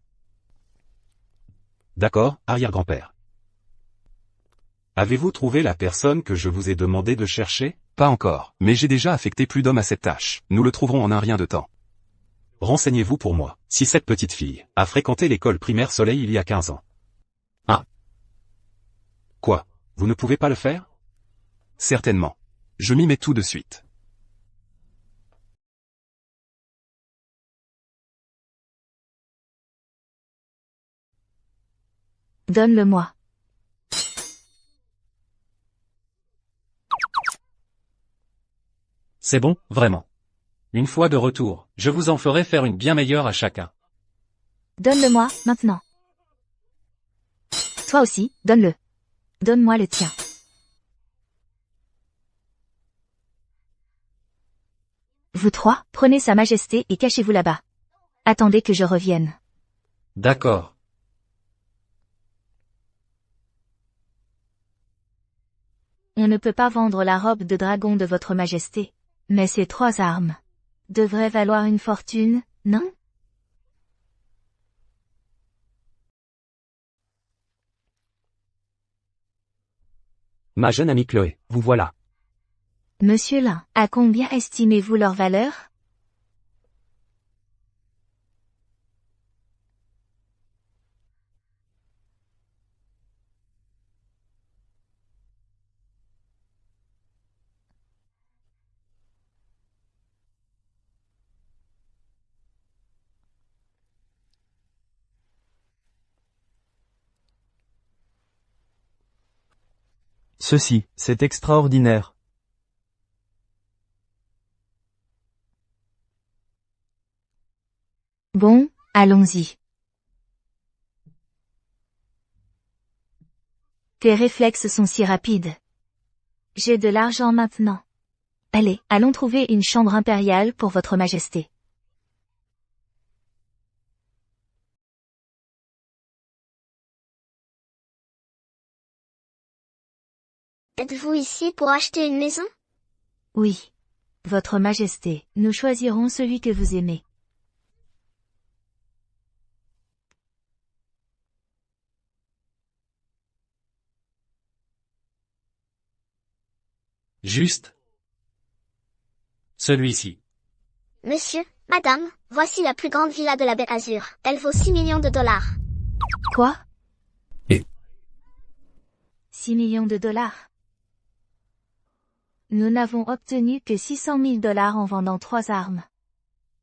D'accord, arrière-grand-père. Avez-vous trouvé la personne que je vous ai demandé de chercher? Pas encore, mais j'ai déjà affecté plus d'hommes à cette tâche. Nous le trouverons en un rien de temps. Renseignez-vous pour moi, si cette petite fille a fréquenté l'école primaire Soleil il y a 15 ans. Ah. Quoi? Vous ne pouvez pas le faire? Certainement. Je m'y mets tout de suite. Donne-le-moi. C'est bon, vraiment. Une fois de retour, je vous en ferai faire une bien meilleure à chacun. Donne-le-moi, maintenant. Toi aussi, donne-le. Donne-moi le tien. Vous trois, prenez Sa Majesté et cachez-vous là-bas. Attendez que je revienne. D'accord. On ne peut pas vendre la robe de dragon de votre Majesté. Mais ces 3 armes devraient valoir une fortune, non? Ma jeune amie Chloé, vous voilà. Monsieur Lin, à combien estimez-vous leur valeur? Ceci, c'est extraordinaire. Bon, allons-y. Tes réflexes sont si rapides. J'ai de l'argent maintenant. Allez, allons trouver une chambre impériale pour votre Majesté. Êtes-vous ici pour acheter une maison? Oui. Votre Majesté, nous choisirons celui que vous aimez. Juste. Celui-ci. Monsieur, madame, voici la plus grande villa de la Baie Azur. Elle vaut 6 millions de dollars. Quoi? Et 6 millions de dollars. Nous n'avons obtenu que 600 000 dollars en vendant 3 armes.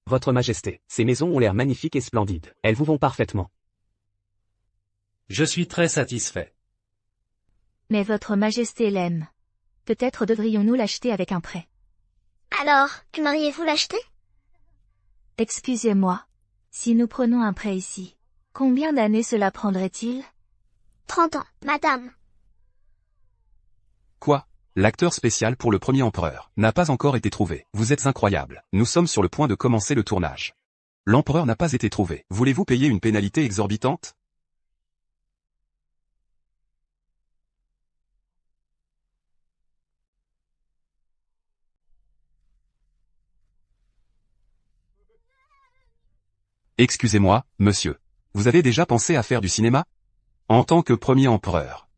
Votre Majesté, ces maisons ont l'air magnifiques et splendides. Elles vous vont parfaitement. Je suis très satisfait. Mais votre Majesté l'aime. Peut-être devrions-nous l'acheter avec un prêt. Alors, aimeriez-vous l'acheter? Excusez-moi. Si nous prenons un prêt ici, combien d'années cela prendrait-il? 30 ans, madame. Quoi? L'acteur spécial pour le premier empereur n'a pas encore été trouvé. Vous êtes incroyable. Nous sommes sur le point de commencer le tournage. L'empereur n'a pas été trouvé. Voulez-vous payer une pénalité exorbitante? Excusez-moi, monsieur. Vous avez déjà pensé à faire du cinéma? En tant que premier empereur.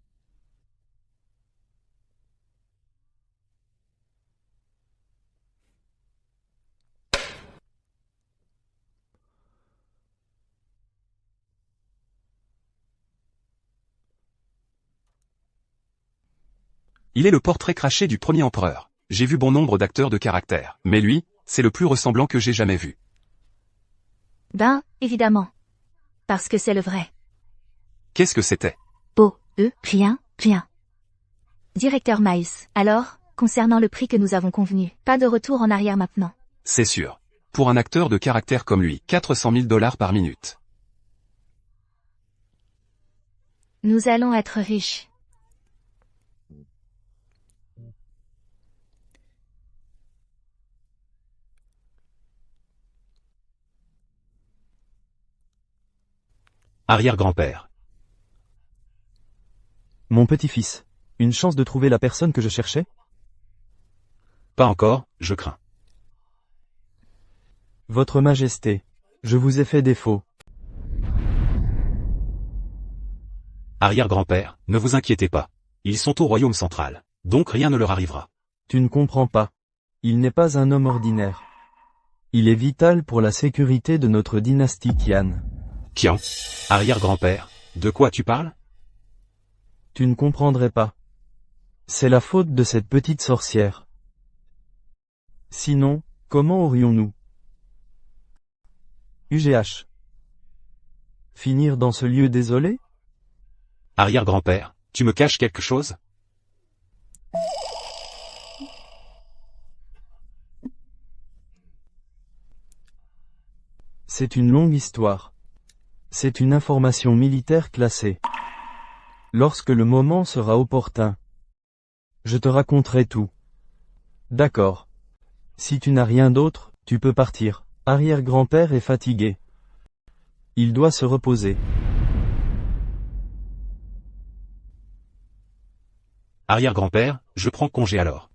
Il est le portrait craché du premier empereur. J'ai vu bon nombre d'acteurs de caractère, mais lui, c'est le plus ressemblant que j'ai jamais vu. Ben, évidemment. Parce que c'est le vrai. Qu'est-ce que c'était? Rien. Directeur Miles, alors, concernant le prix que nous avons convenu, pas de retour en arrière maintenant. C'est sûr. Pour un acteur de caractère comme lui, 400 000 $ par minute. Nous allons être riches. Arrière-grand-père. Mon petit-fils. Une chance de trouver la personne que je cherchais? Pas encore, je crains. Votre Majesté. Je vous ai fait défaut. Arrière-grand-père, ne vous inquiétez pas. Ils sont au royaume central, donc rien ne leur arrivera. Tu ne comprends pas. Il n'est pas un homme ordinaire. Il est vital pour la sécurité de notre dynastie Qian. Qian? Arrière-grand-père, de quoi tu parles? Tu ne comprendrais pas. C'est la faute de cette petite sorcière. Sinon, comment aurions-nous UGH. Finir dans ce lieu désolé? Arrière-grand-père, tu me caches quelque chose? C'est une longue histoire. C'est une information militaire classée. Lorsque le moment sera opportun, je te raconterai tout. D'accord. Si tu n'as rien d'autre, tu peux partir. Arrière-grand-père est fatigué. Il doit se reposer. Arrière-grand-père, je prends congé alors.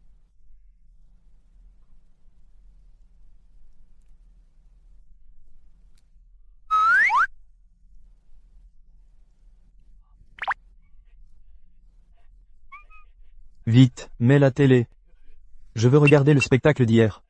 Vite, mets la télé. Je veux regarder le spectacle d'hier.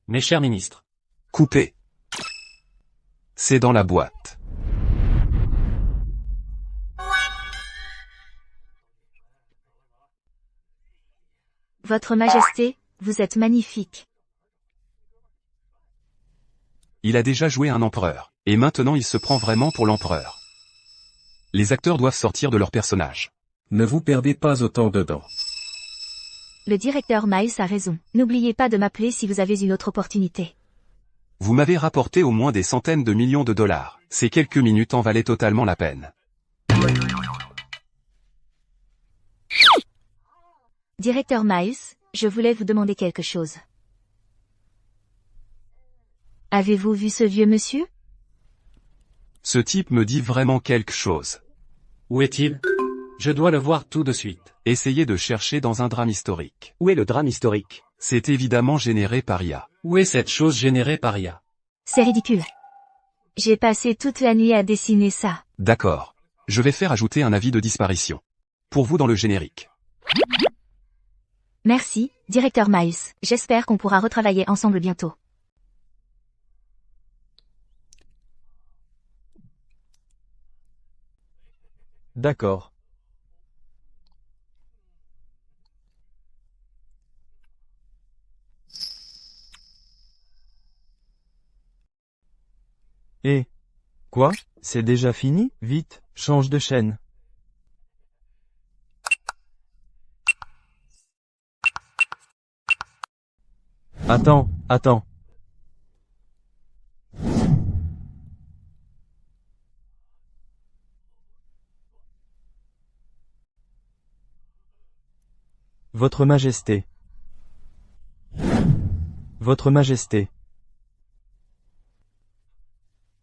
Mes chers ministres. Coupé. C'est dans la boîte. Votre Majesté, vous êtes magnifique. Il a déjà joué un empereur, et maintenant il se prend vraiment pour l'empereur. Les acteurs doivent sortir de leur personnage. Ne vous perdez pas autant dedans. Le directeur Miles a raison. N'oubliez pas de m'appeler si vous avez une autre opportunité. Vous m'avez rapporté au moins des centaines de millions de dollars. Ces quelques minutes en valaient totalement la peine. Directeur Miles, je voulais vous demander quelque chose. Avez-vous vu ce vieux monsieur? Ce type me dit vraiment quelque chose. Où est-il? Je dois le voir tout de suite. Essayez de chercher dans un drame historique. Où est le drame historique? C'est évidemment généré par IA. Où est cette chose générée par IA? C'est ridicule. J'ai passé toute la nuit à dessiner ça. D'accord. Je vais faire ajouter un avis de disparition. Pour vous dans le générique. Merci, directeur Miles. J'espère qu'on pourra retravailler ensemble bientôt. D'accord. Et quoi? C'est déjà fini? Vite, change de chaîne. Attends. Votre Majesté. Votre Majesté.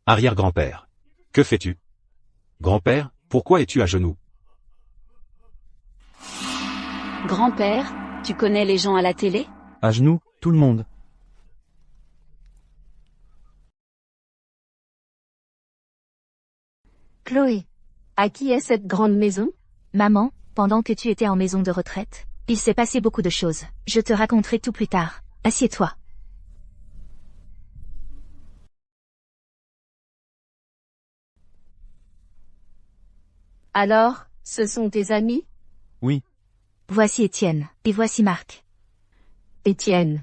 Arrière-grand-père. Que fais-tu? Grand-père, pourquoi es-tu à genoux? Grand-père, tu connais les gens à la télé? À genoux, tout le monde. Chloé. À qui est cette grande maison? Maman, pendant que tu étais en maison de retraite, Il s'est passé beaucoup de choses. Je te raconterai tout plus tard. Assieds-toi. Alors, ce sont tes amis? Oui. Voici Étienne, et voici Marc. Étienne.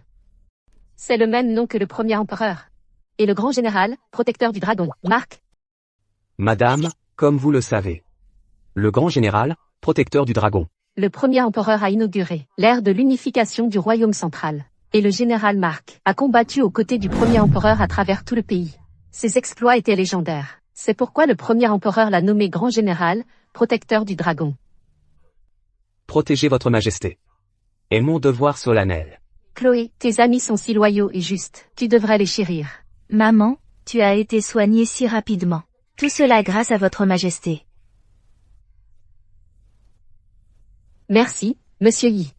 C'est le même nom que le premier empereur. Et le grand général, protecteur du dragon, Marc? Madame, comme vous le savez. Le grand général, protecteur du dragon. Le premier empereur a inauguré l'ère de l'unification du royaume central. Et le général Marc a combattu aux côtés du premier empereur à travers tout le pays. Ses exploits étaient légendaires. C'est pourquoi le premier empereur l'a nommé grand général, protecteur du dragon. Protégez votre majesté. Est mon devoir solennel. Chloé, tes amis sont si loyaux et justes, tu devrais les chérir. Maman, tu as été soignée si rapidement. Tout cela grâce à votre majesté. Merci, monsieur Yi.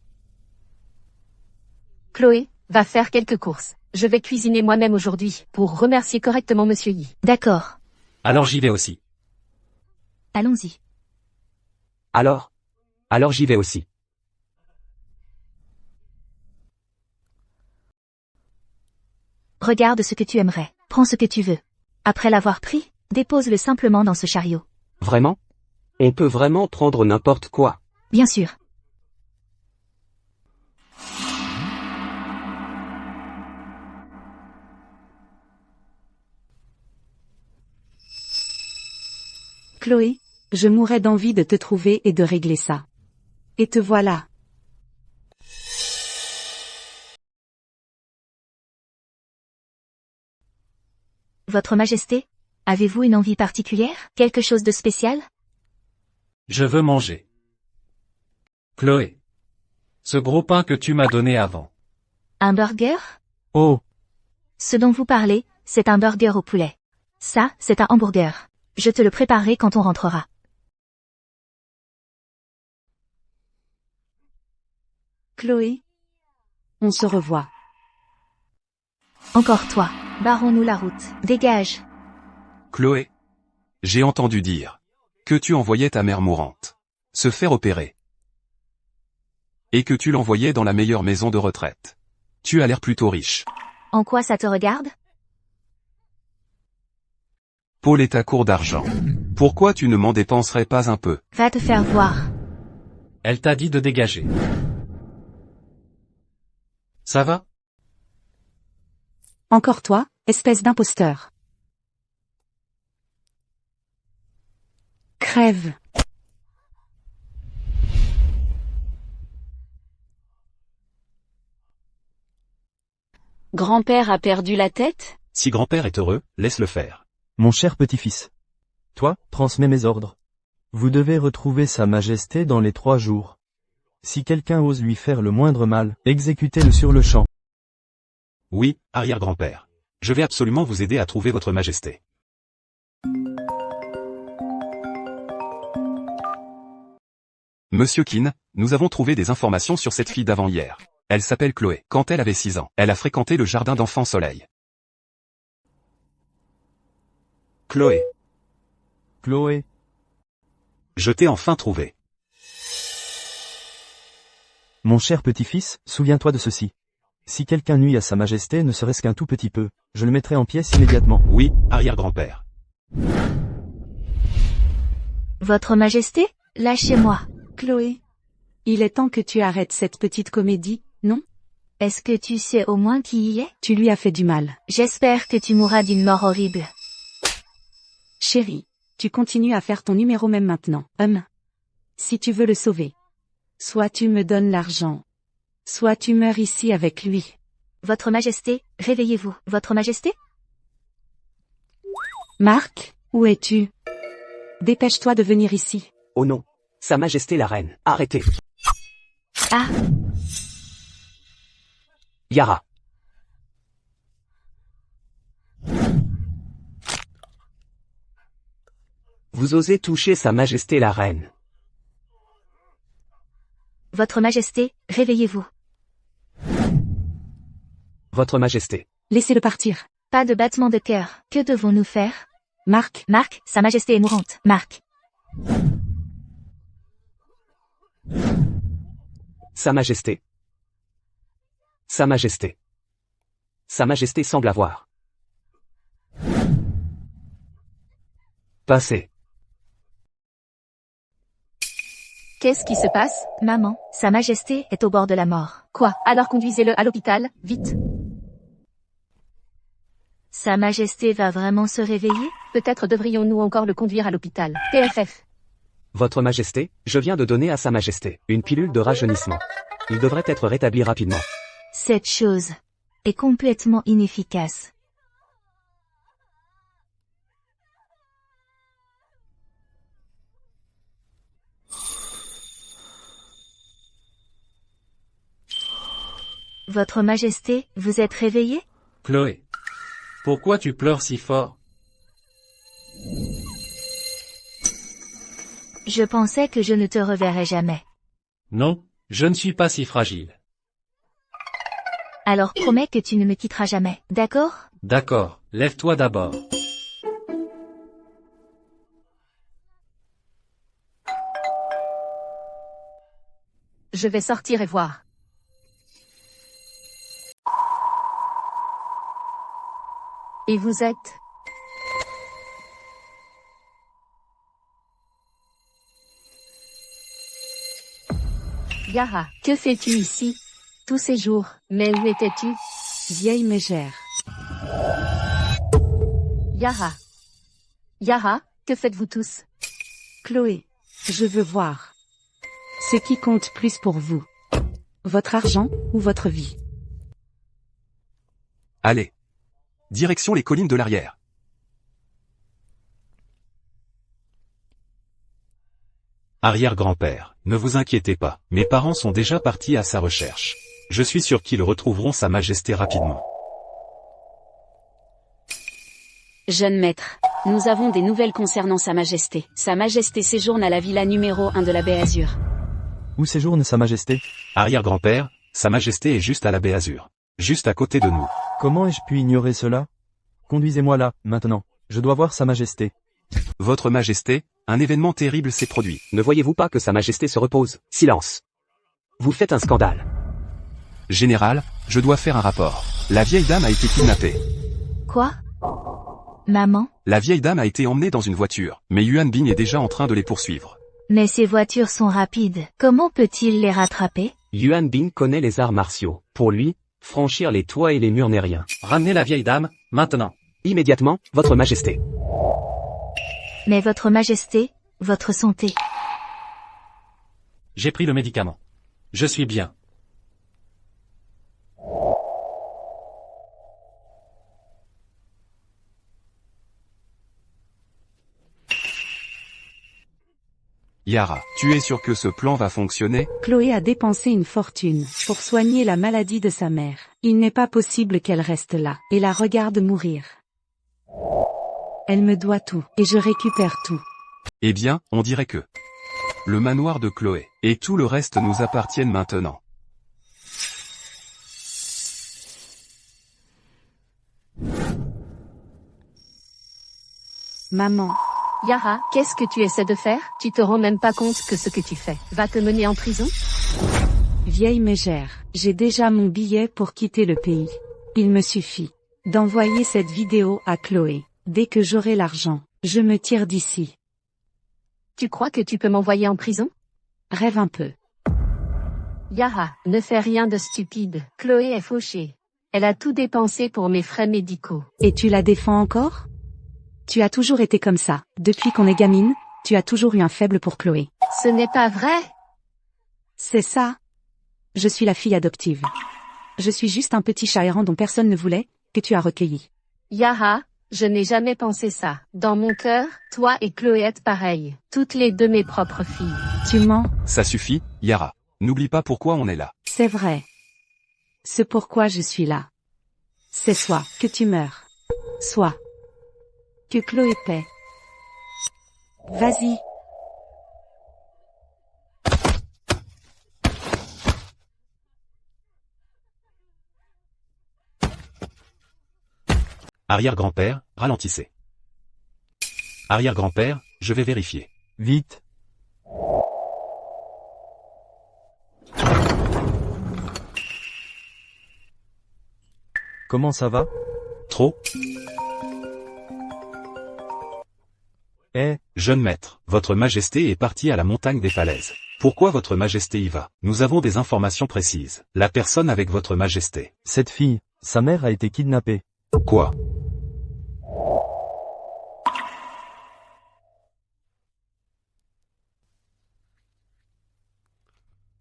Chloé, va faire quelques courses. Je vais cuisiner moi-même aujourd'hui, pour remercier correctement monsieur Yi. D'accord. Alors j'y vais aussi. Allons-y. Alors j'y vais aussi. Regarde ce que tu aimerais. Prends ce que tu veux. Après l'avoir pris, dépose-le simplement dans ce chariot. Vraiment? On peut vraiment prendre n'importe quoi. Bien sûr. Chloé, je mourrais d'envie de te trouver et de régler ça. Et te voilà. Votre Majesté, avez-vous une envie particulière? Quelque chose de spécial? Je veux manger. Chloé. Ce gros pain que tu m'as donné avant. Un burger? Oh. Ce dont vous parlez, c'est un burger au poulet. Ça, c'est un hamburger. Je te le préparerai quand on rentrera. Chloé, on se revoit. Encore toi. Barrons-nous la route. Dégage. Chloé. J'ai entendu dire que tu envoyais ta mère mourante se faire opérer. Et que tu l'envoyais dans la meilleure maison de retraite. Tu as l'air plutôt riche. En quoi ça te regarde? Paul est à court d'argent. Pourquoi tu ne m'en dépenserais pas un peu? Va te faire voir. Elle t'a dit de dégager. Ça va? Encore toi, espèce d'imposteur. Crève. Grand-père a perdu la tête? Si grand-père est heureux, laisse-le faire. Mon cher petit-fils. Toi, transmets mes ordres. Vous devez retrouver sa majesté dans les 3 jours. Si quelqu'un ose lui faire le moindre mal, exécutez-le sur le champ. Oui, arrière-grand-père. Je vais absolument vous aider à trouver votre majesté. Monsieur Keane, nous avons trouvé des informations sur cette fille d'avant-hier. Elle s'appelle Chloé. Quand elle avait 6 ans, elle a fréquenté le jardin d'enfants Soleil. Chloé. Chloé. Je t'ai enfin trouvé. Mon cher petit-fils, souviens-toi de ceci. Si quelqu'un nuit à sa majesté ne serait-ce qu'un tout petit peu, je le mettrai en pièces immédiatement. Oui, arrière-grand-père. Votre Majesté, lâchez-moi. Chloé, il est temps que tu arrêtes cette petite comédie, non? Est-ce que tu sais au moins qui y est? Tu lui as fait du mal. J'espère que tu mourras d'une mort horrible. Chérie, tu continues à faire ton numéro même maintenant. Si tu veux le sauver. Soit tu me donnes l'argent. Soit tu meurs ici avec lui. Votre Majesté, réveillez-vous. Votre Majesté? Marc, où es-tu? Dépêche-toi de venir ici. Oh non. Sa majesté la reine, arrêtez. Ah. Yara. Vous osez toucher sa majesté la reine. Votre Majesté, réveillez-vous. Votre majesté. Laissez-le partir. Pas de battement de cœur. Que devons-nous faire? Marc. Marc, sa majesté est mourante. Marc. Sa Majesté. Sa Majesté. Sa Majesté semble avoir passé. Qu'est-ce qui se passe? Maman, Sa Majesté est au bord de la mort. Quoi? Alors conduisez-le à l'hôpital, vite. Sa Majesté va vraiment se réveiller? Peut-être devrions-nous encore le conduire à l'hôpital. TFF. Votre Majesté, je viens de donner à Sa Majesté une pilule de rajeunissement. Il devrait être rétabli rapidement. Cette chose est complètement inefficace. Votre Majesté, vous êtes réveillée? Chloé. Pourquoi tu pleures si fort? Je pensais que je ne te reverrais jamais. Non, je ne suis pas si fragile. Alors promets que tu ne me quitteras jamais, d'accord? D'accord, lève-toi d'abord. Je vais sortir et voir. Et vous êtes? Yara, que fais-tu ici? Tous ces jours, mais où étais-tu? Vieille mégère. Yara. Yara, que faites-vous tous? Chloé, je veux voir. Ce qui compte plus pour vous. Votre argent, ou votre vie? Allez. Direction les collines de l'arrière. Arrière-grand-père, ne vous inquiétez pas, mes parents sont déjà partis à sa recherche. Je suis sûr qu'ils retrouveront Sa Majesté rapidement. Jeune maître, nous avons des nouvelles concernant Sa Majesté. Sa Majesté séjourne à la villa numéro 1 de la Baie Azur. Où séjourne Sa Majesté? Arrière-grand-père, Sa Majesté est juste à la Baie Azur. Juste à côté de nous. Comment ai-je pu ignorer cela? Conduisez-moi là, maintenant. Je dois voir Sa Majesté. Votre Majesté, un événement terrible s'est produit. Ne voyez-vous pas que Sa Majesté se repose? Silence. Vous faites un scandale. Général, je dois faire un rapport. La vieille dame a été kidnappée. Quoi? Maman? La vieille dame a été emmenée dans une voiture, mais Yuan Bing est déjà en train de les poursuivre. Mais ces voitures sont rapides. Comment peut-il les rattraper? Yuan Bing connaît les arts martiaux. Pour lui, franchir les toits et les murs n'est rien. Ramenez la vieille dame, maintenant. Immédiatement, Votre Majesté. Mais Votre Majesté, votre santé. J'ai pris le médicament. Je suis bien. Yara, tu es sûr que ce plan va fonctionner? Chloé a dépensé une fortune pour soigner la maladie de sa mère. Il n'est pas possible qu'elle reste là et la regarde mourir. Elle me doit tout, et je récupère tout. Eh bien, on dirait que le manoir de Chloé et tout le reste nous appartiennent maintenant. Maman. Yara, qu'est-ce que tu essaies de faire? Tu te rends même pas compte que ce que tu fais va te mener en prison? Vieille mégère, j'ai déjà mon billet pour quitter le pays. Il me suffit d'envoyer cette vidéo à Chloé. Dès que j'aurai l'argent, je me tire d'ici. Tu crois que tu peux m'envoyer en prison? Rêve un peu. Yara, ne fais rien de stupide. Chloé est fauchée. Elle a tout dépensé pour mes frais médicaux. Et tu la défends encore? Tu as toujours été comme ça. Depuis qu'on est gamine, tu as toujours eu un faible pour Chloé. Ce n'est pas vrai. C'est ça. Je suis la fille adoptive. Je suis juste un petit chat errant dont personne ne voulait, que tu as recueilli. Yara, je n'ai jamais pensé ça. Dans mon cœur, toi et Chloé êtes pareilles. Toutes les deux mes propres filles. Tu mens. Ça suffit, Yara. N'oublie pas pourquoi on est là. C'est vrai. C'est pourquoi je suis là. C'est soit que tu meurs, soit que Chloé paie. Vas-y. Arrière-grand-père, ralentissez. Arrière-grand-père, je vais vérifier. Vite. Comment ça va? Trop? Jeune maître, votre majesté est partie à la montagne des falaises. Pourquoi votre majesté y va? Nous avons des informations précises. La personne avec votre majesté. Cette fille, sa mère a été kidnappée. Quoi?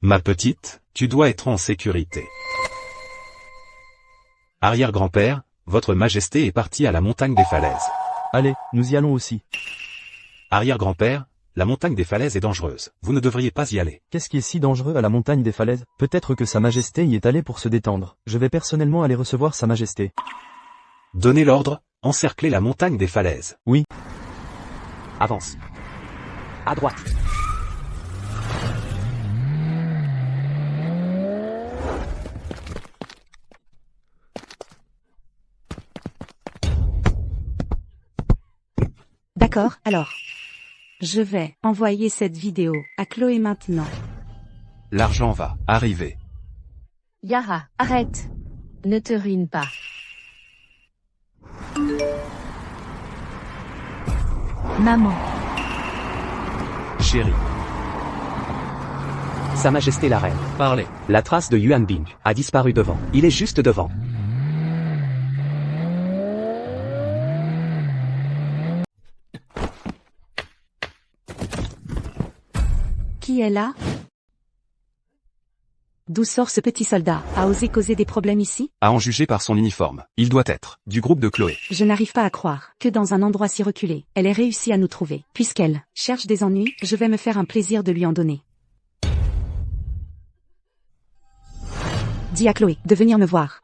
Ma petite, tu dois être en sécurité. Arrière-grand-père, votre majesté est partie à la montagne des falaises. Allez, nous y allons aussi. Arrière-grand-père, la montagne des falaises est dangereuse. Vous ne devriez pas y aller. Qu'est-ce qui est si dangereux à la montagne des falaises? Peut-être que sa majesté y est allée pour se détendre. Je vais personnellement aller recevoir sa majesté. Donnez l'ordre, encerclez la montagne des falaises. Oui. Avance. À droite. D'accord, alors. Je vais envoyer cette vidéo à Chloé maintenant. L'argent va arriver. Yara, arrête. Ne te ruine pas. Maman. Chérie. Sa majesté la reine. Parlez. La trace de Yuan Bing a disparu devant. Il est juste devant. Qui est là? D'où sort ce petit soldat? A osé causer des problèmes ici? À en juger par son uniforme, il doit être du groupe de Chloé. Je n'arrive pas à croire que dans un endroit si reculé, elle ait réussi à nous trouver. Puisqu'elle cherche des ennuis, je vais me faire un plaisir de lui en donner. Dis à Chloé de venir me voir.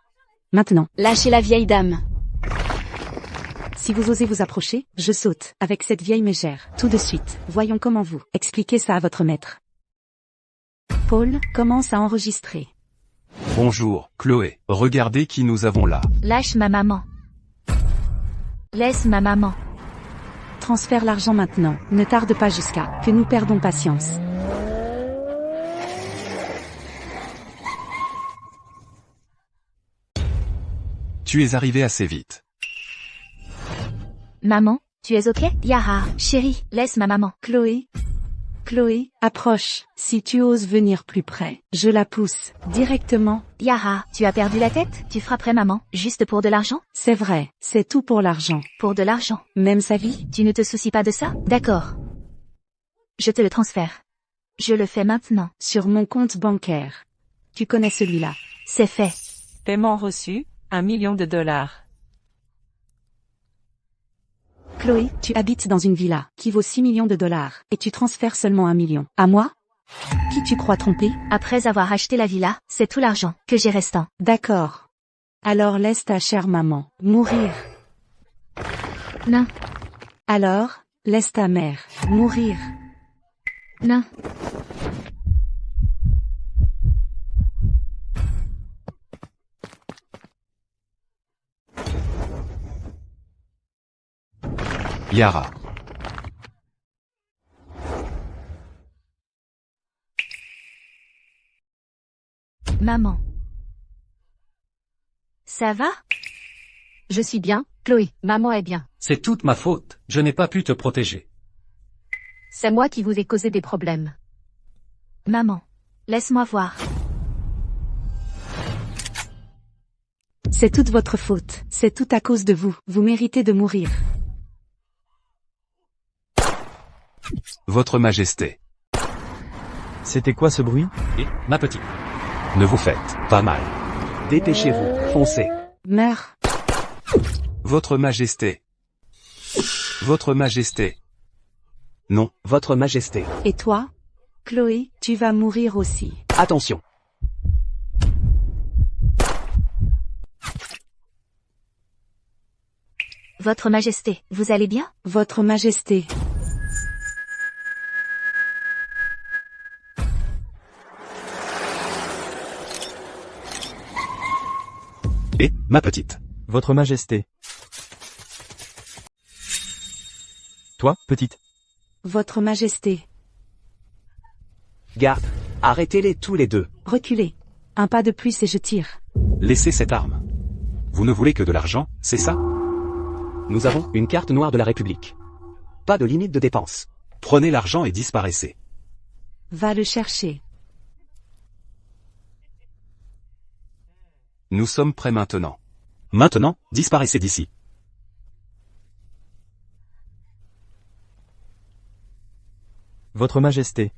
Maintenant. Lâchez la vieille dame. Si vous osez vous approcher, je saute avec cette vieille mégère. Tout de suite. Voyons comment vous expliquez ça à votre maître. Paul commence à enregistrer. Bonjour, Chloé. Regardez qui nous avons là. Lâche ma maman. Laisse ma maman. Transfère l'argent maintenant. Ne tarde pas jusqu'à que nous perdons patience. Tu es arrivé assez vite. Maman, tu es ok? Yara, chérie, laisse ma maman. Chloé, approche. Si tu oses venir plus près, je la pousse directement. Yara, tu as perdu la tête? Tu frapperais maman, juste pour de l'argent? C'est vrai, c'est tout pour l'argent. Pour de l'argent? Même sa vie? Tu ne te soucies pas de ça? D'accord. Je te le transfère. Je le fais maintenant. Sur mon compte bancaire. Tu connais celui-là. C'est fait. Paiement reçu, $1 million. Chloé, tu habites dans une villa qui vaut $6 millions et tu transfères seulement $1 million. À moi? Qui tu crois tromper? Après avoir acheté la villa, c'est tout l'argent que j'ai restant. D'accord. Alors laisse ta chère maman mourir. Non. Alors, laisse ta mère mourir. Non. Yara. Maman. Ça va? Je suis bien, Chloé, maman est bien. C'est toute ma faute, je n'ai pas pu te protéger. C'est moi qui vous ai causé des problèmes. Maman. Laisse-moi voir. C'est toute votre faute. C'est tout à cause de vous. Vous méritez de mourir. Votre majesté. C'était quoi ce bruit? Et, ma petite. Ne vous faites pas mal. Dépêchez-vous, foncez. Meurs. Votre majesté. Votre majesté. Non, votre majesté. Et toi? Chloé, tu vas mourir aussi. Attention. Votre majesté, vous allez bien? Votre majesté. Et, ma petite. Votre majesté. Toi, petite. Votre majesté. Garde. Arrêtez-les tous les deux. Reculez. Un pas de plus et je tire. Laissez cette arme. Vous ne voulez que de l'argent, c'est ça? Nous avons une carte noire de la République. Pas de limite de dépenses. Prenez l'argent et disparaissez. Va le chercher. Nous sommes prêts maintenant. Maintenant, disparaissez d'ici. Votre Majesté.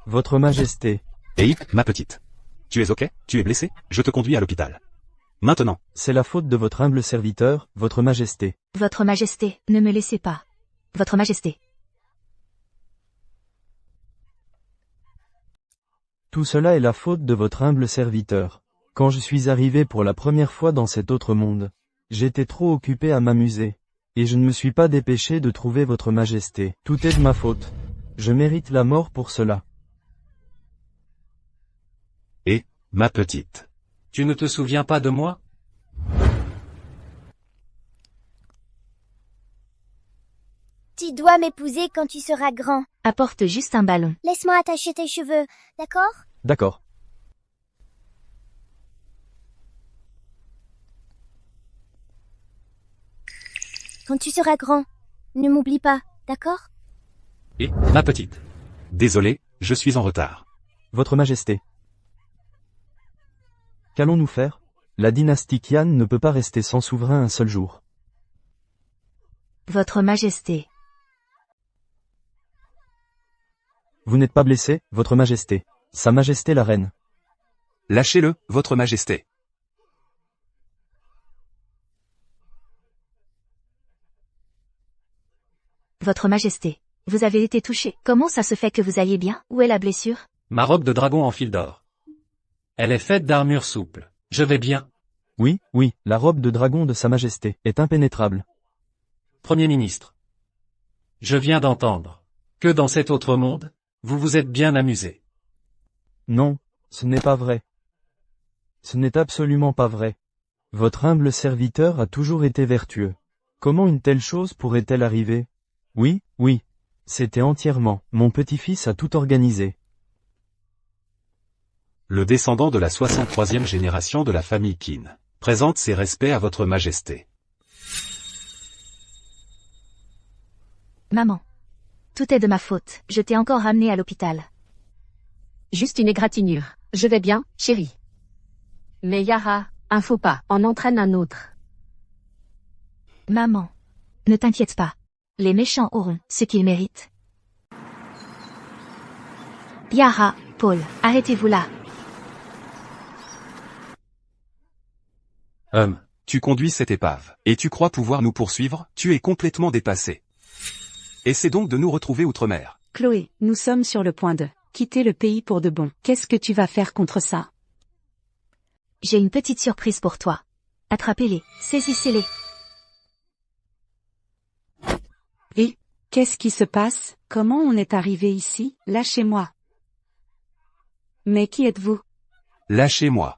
Votre Majesté. Hey, ma petite. Tu es ok? Tu es blessé? Je te conduis à l'hôpital. Maintenant. C'est la faute de votre humble serviteur, Votre Majesté. Votre Majesté, ne me laissez pas. Votre Majesté. Tout cela est la faute de votre humble serviteur. Quand je suis arrivé pour la première fois dans cet autre monde, j'étais trop occupé à m'amuser. Et je ne me suis pas dépêché de trouver Votre Majesté. Tout est de ma faute. Je mérite la mort pour cela. Et, ma petite. Tu ne te souviens pas de moi? Tu dois m'épouser quand tu seras grand. Apporte juste un ballon. Laisse-moi attacher tes cheveux, d'accord? D'accord. Quand tu seras grand, ne m'oublie pas, d'accord? Et, ma petite. Désolé, je suis en retard. Votre Majesté. Qu'allons-nous faire? La dynastie Qian ne peut pas rester sans souverain un seul jour. Votre Majesté. Vous n'êtes pas blessé, Votre Majesté. Sa Majesté la Reine. Lâchez-le, Votre Majesté. Votre Majesté. Vous avez été touché. Comment ça se fait que vous alliez bien? Où est la blessure? Ma robe de dragon en fil d'or. Elle est faite d'armure souple. Je vais bien. Oui, oui, la robe de dragon de Sa Majesté est impénétrable. Premier ministre. Je viens d'entendre que dans cet autre monde, vous vous êtes bien amusé. Non, ce n'est pas vrai. Ce n'est absolument pas vrai. Votre humble serviteur a toujours été vertueux. Comment une telle chose pourrait-elle arriver? Oui, oui. C'était entièrement. Mon petit-fils a tout organisé. Le descendant de la 63e génération de la famille Qin présente ses respects à Votre Majesté. Maman. Tout est de ma faute. Je t'ai encore ramené à l'hôpital. Juste une égratignure. Je vais bien, chérie. Mais Yara, un faux pas, en entraîne un autre. Maman. Ne t'inquiète pas. Les méchants auront ce qu'ils méritent. Yara, Paul, arrêtez-vous là. Tu conduis cette épave, et tu crois pouvoir nous poursuivre? Tu es complètement dépassé. Essaie donc de nous retrouver outre-mer. Chloé, nous sommes sur le point de quitter le pays pour de bon. Qu'est-ce que tu vas faire contre ça? J'ai une petite surprise pour toi. Attrapez-les, saisissez-les. Et, qu'est-ce qui se passe? Comment on est arrivé ici? Lâchez-moi. Mais qui êtes-vous? Lâchez-moi.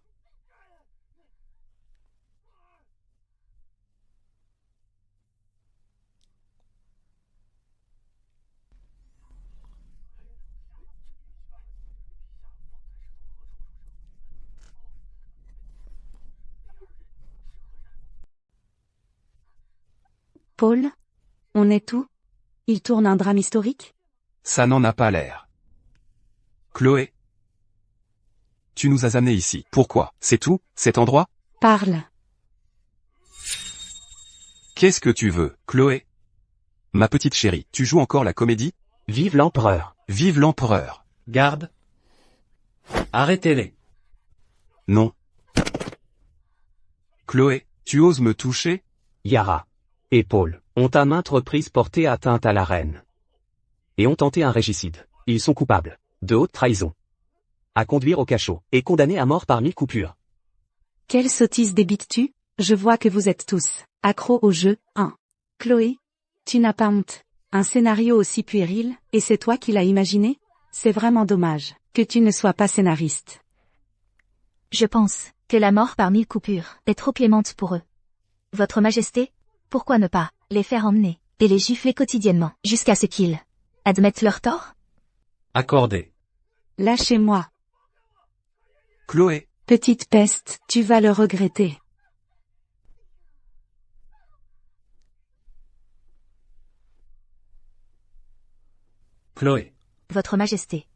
Paul? On est où? Il tourne un drame historique? Ça n'en a pas l'air. Chloé. Tu nous as amenés ici. Pourquoi? C'est tout, cet endroit? Parle. Qu'est-ce que tu veux, Chloé? Ma petite chérie, tu joues encore la comédie? Vive l'empereur. Vive l'empereur. Garde. Arrêtez-les. Non. Chloé, tu oses me toucher? Yara et Paul ont à maintes reprises porté atteinte à la reine. Et ont tenté un régicide. Ils sont coupables de haute trahison. À conduire au cachot, et condamnés à mort par 1000 coupures. Quelle sottise débites-tu? Je vois que vous êtes tous accros au jeu. 1. Chloé, tu n'as pas honte. Un scénario aussi puéril, et c'est toi qui l'as imaginé? C'est vraiment dommage que tu ne sois pas scénariste. Je pense que la mort par 1000 coupures est trop clémente pour eux. Votre Majesté, pourquoi ne pas les faire emmener et les gifler quotidiennement jusqu'à ce qu'ils admettent leur tort? Accordé. Lâchez-moi. Chloé. Petite peste, tu vas le regretter. Chloé. Votre Majesté.